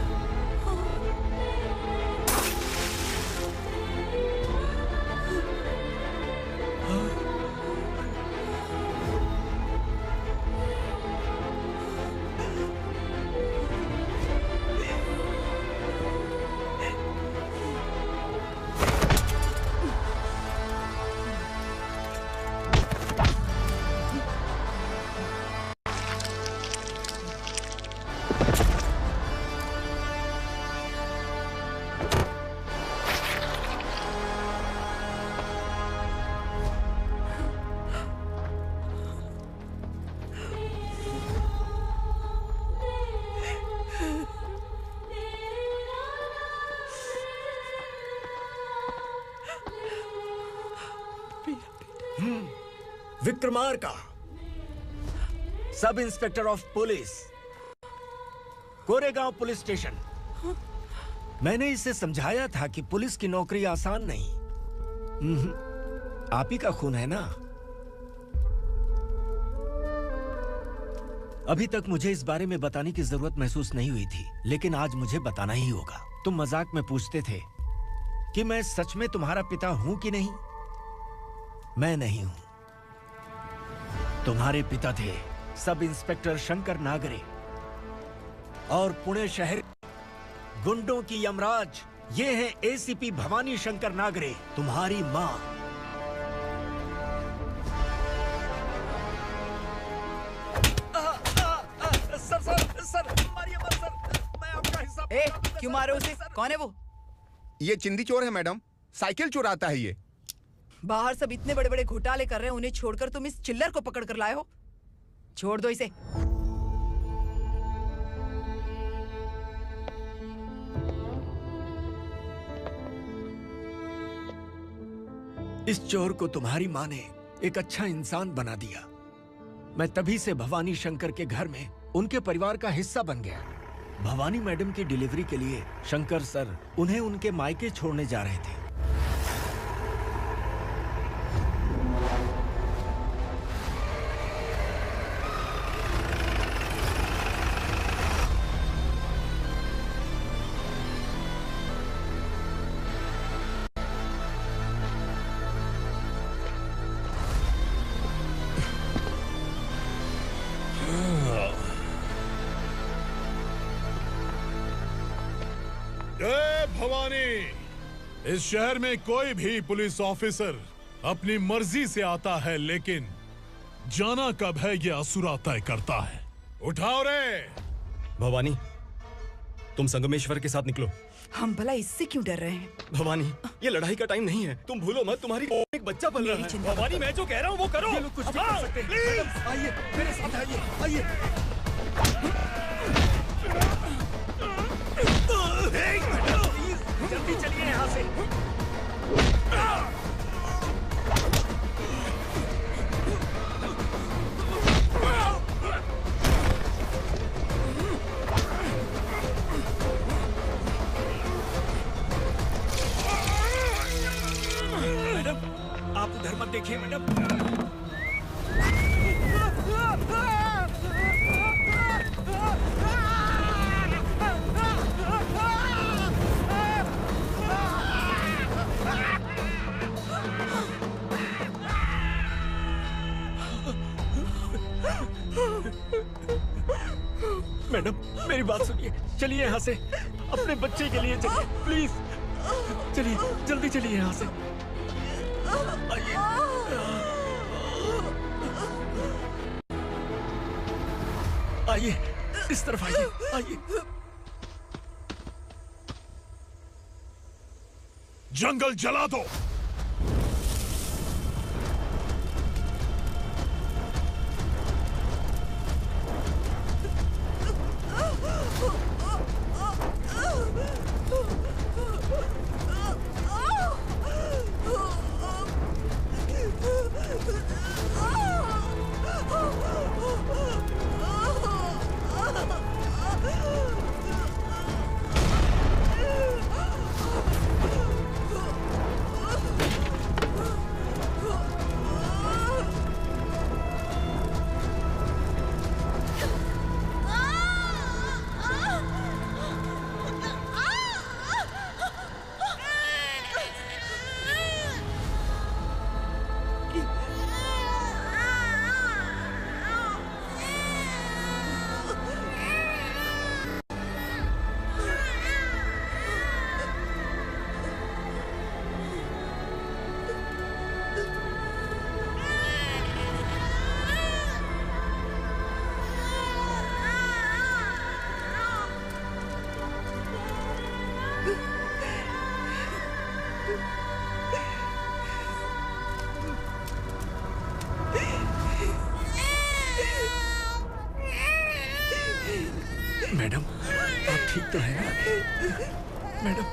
Vikramarka, sub inspector of police, Koregaon police station. मैंने इसे समझाया था कि पुलिस की नौकरी आसान नहीं। आप ही का खून है ना? अभी तक मुझे इस बारे में बताने की जरूरत महसूस नहीं हुई थी, लेकिन आज मुझे बताना ही होगा। तुम मजाक में पूछते थे कि मैं सच में तुम्हारा पिता हूं कि नहीं। मैं नहीं हूं। तुम्हारे पिता थे सब इंस्पेक्टर शंकर नागरे, और पुणे शहर गुंडों की यमराज ये है एसीपी भवानी शंकर नागरे, तुम्हारी मां। सर, मारिए मत सर, मैं आपका हिस्सा। क्यों मारे उसे? कौन है वो? ये चिंदी चोर है मैडम, साइकिल चुराता है ये। बाहर सब इतने बड़े बड़े घोटाले कर रहे हैं, उन्हें छोड़कर तुम इस चिल्लर को पकड़ कर लाए हो। छोड़ दो इसे। इस चोर को तुम्हारी मां ने एक अच्छा इंसान बना दिया। मैं तभी से भवानी शंकर के घर में उनके परिवार का हिस्सा बन गया। भवानी मैडम की डिलीवरी के लिए शंकर सर उन्हें उनके मायके छोड़ने जा रहे थे। भवानी, इस शहर में कोई भी पुलिस ऑफिसर अपनी मर्जी से आता है, लेकिन जाना कब है ये असुरा तय करता है। उठाओ रे। भवानी, तुम संगमेश्वर के साथ निकलो। हम भला इससे क्यों डर रहे हैं? भवानी, ये लड़ाई का टाइम नहीं है। तुम भूलो मत, तुम्हारी एक बच्चा पल रहा है। भवानी, मैं जो कह रहा हूँ वो करो। ये लोग कुछ भी कर सकते हैं। आइए मेरे साथ, आइए। जल्दी चलिए यहाँ से। मैडम, आप उधर मत देखिए मैडम। मैडम, मेरी बात सुनिए। चलिए यहाँ से, अपने बच्चे के लिए चलिए, प्लीज। चलिए, जल्दी चलिए यहाँ से। आइए। आइए, इस तरफ आइए, आइए। जंगल जला दो। मैडम, आप ठीक तो हैं? मैडम,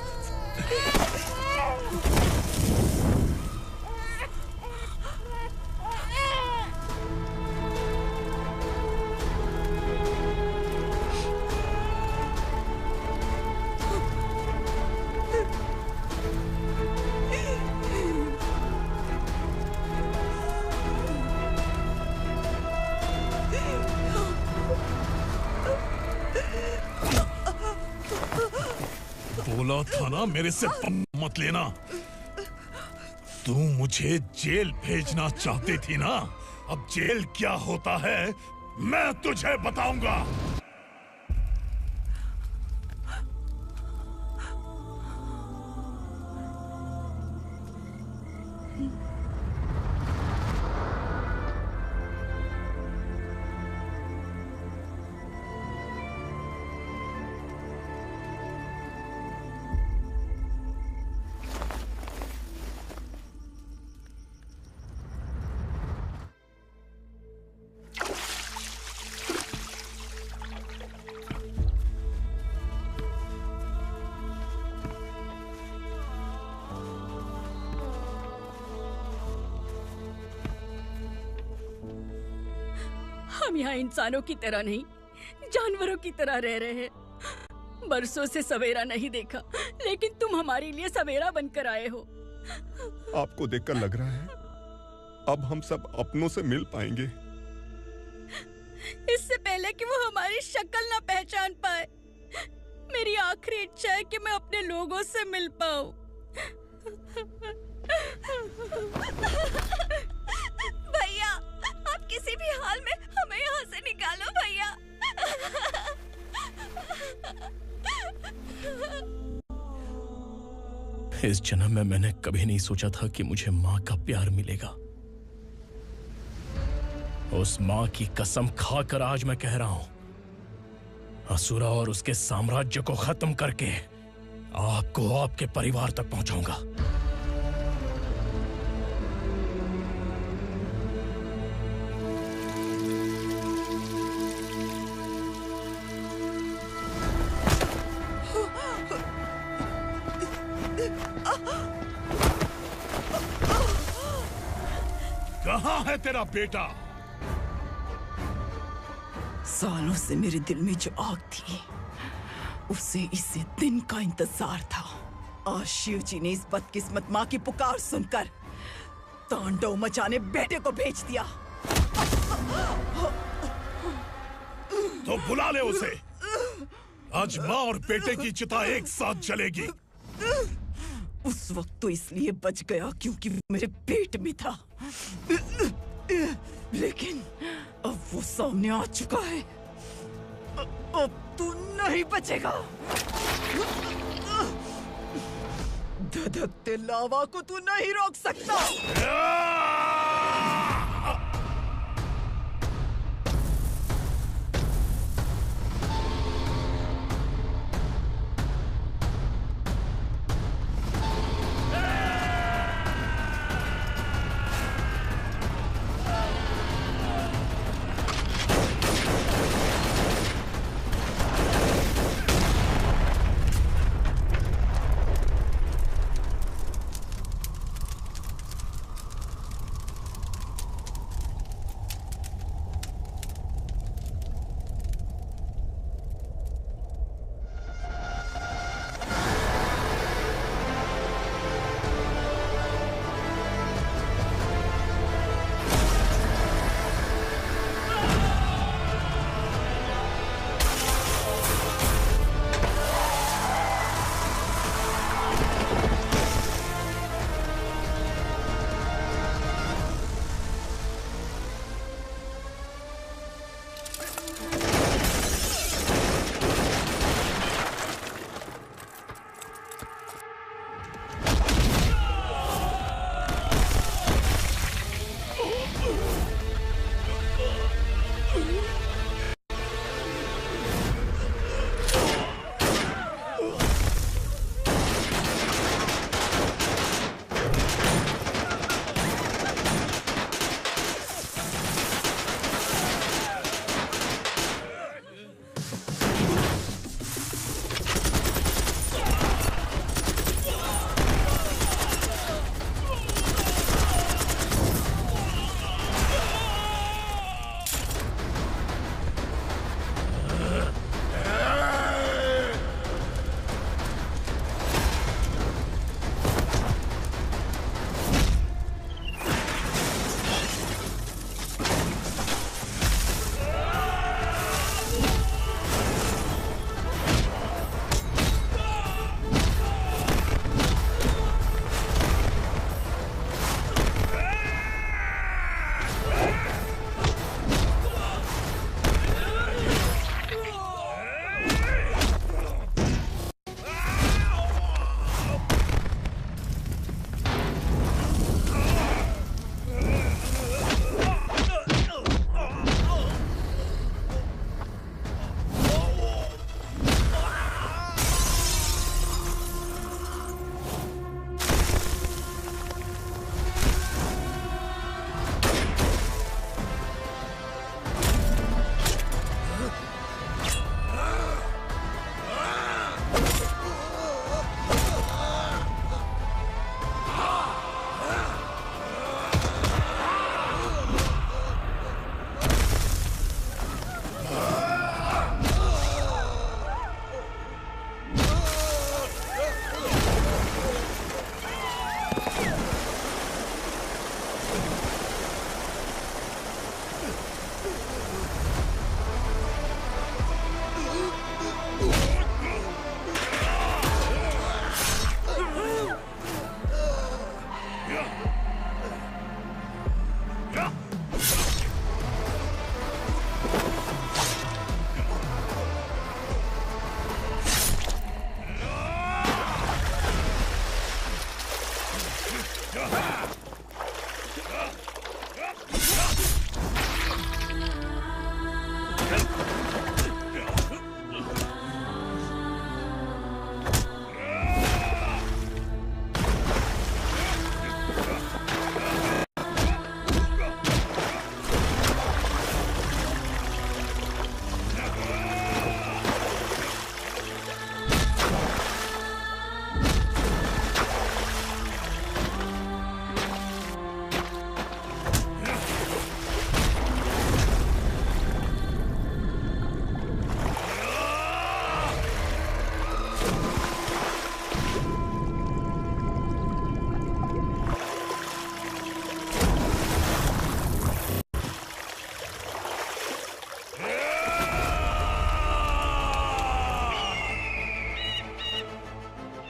बोला था ना मेरे से मत लेना। तू मुझे जेल भेजना चाहती थी ना, अब जेल क्या होता है मैं तुझे बताऊंगा। हम यहाँ इंसानों की तरह नहीं, जानवरों की तरह रह रहे हैं। बरसों से सवेरा नहीं देखा, लेकिन तुम हमारे लिए सवेरा बनकर आए हो। आपको देखकर लग रहा है अब हम सब अपनों से मिल पाएंगे। इससे पहले कि वो हमारी शक्ल ना पहचान पाए, मेरी आखिरी इच्छा है कि मैं अपने लोगों से मिल पाऊं। भैया, आप किसी भी हाल में हमें यहाँ से निकालो भैया। इस जन्म में मैंने कभी नहीं सोचा था कि मुझे माँ का प्यार मिलेगा। उस माँ की कसम खाकर आज मैं कह रहा हूं, असुरा और उसके साम्राज्य को खत्म करके आपको आपके परिवार तक पहुंचाऊंगा। कहाँ है तेरा बेटा? सालों से मेरे दिल में जो आग थी, उसे इसी दिन का इंतजार था। आज शिव जी ने इस बदकिस्मत माँ की पुकार सुनकर तांडव मचाने बेटे को भेज दिया। तो बुला ले उसे। आज माँ और बेटे की चिता एक साथ जलेगी। उस वक्त तो इसलिए बच गया क्योंकि मेरे पेट में था, लेकिन अब वो सामने आ चुका है। अब तू नहीं बचेगा। धधकते लावा को तू नहीं रोक सकता।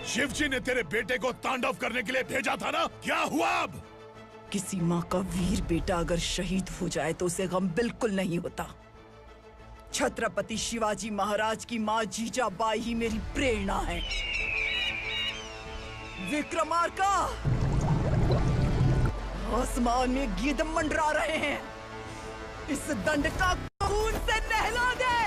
शिवजी ने तेरे बेटे को तांडव करने के लिए भेजा था ना, क्या हुआ अब? किसी माँ का वीर बेटा अगर शहीद हो जाए तो उसे गम बिल्कुल नहीं होता। छत्रपति शिवाजी महाराज की माँ जीजाबाई ही मेरी प्रेरणा है। विक्रमार्का, आसमान में गीत मंडरा रहे हैं, इस दंड का खून से नहला दे।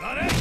अरे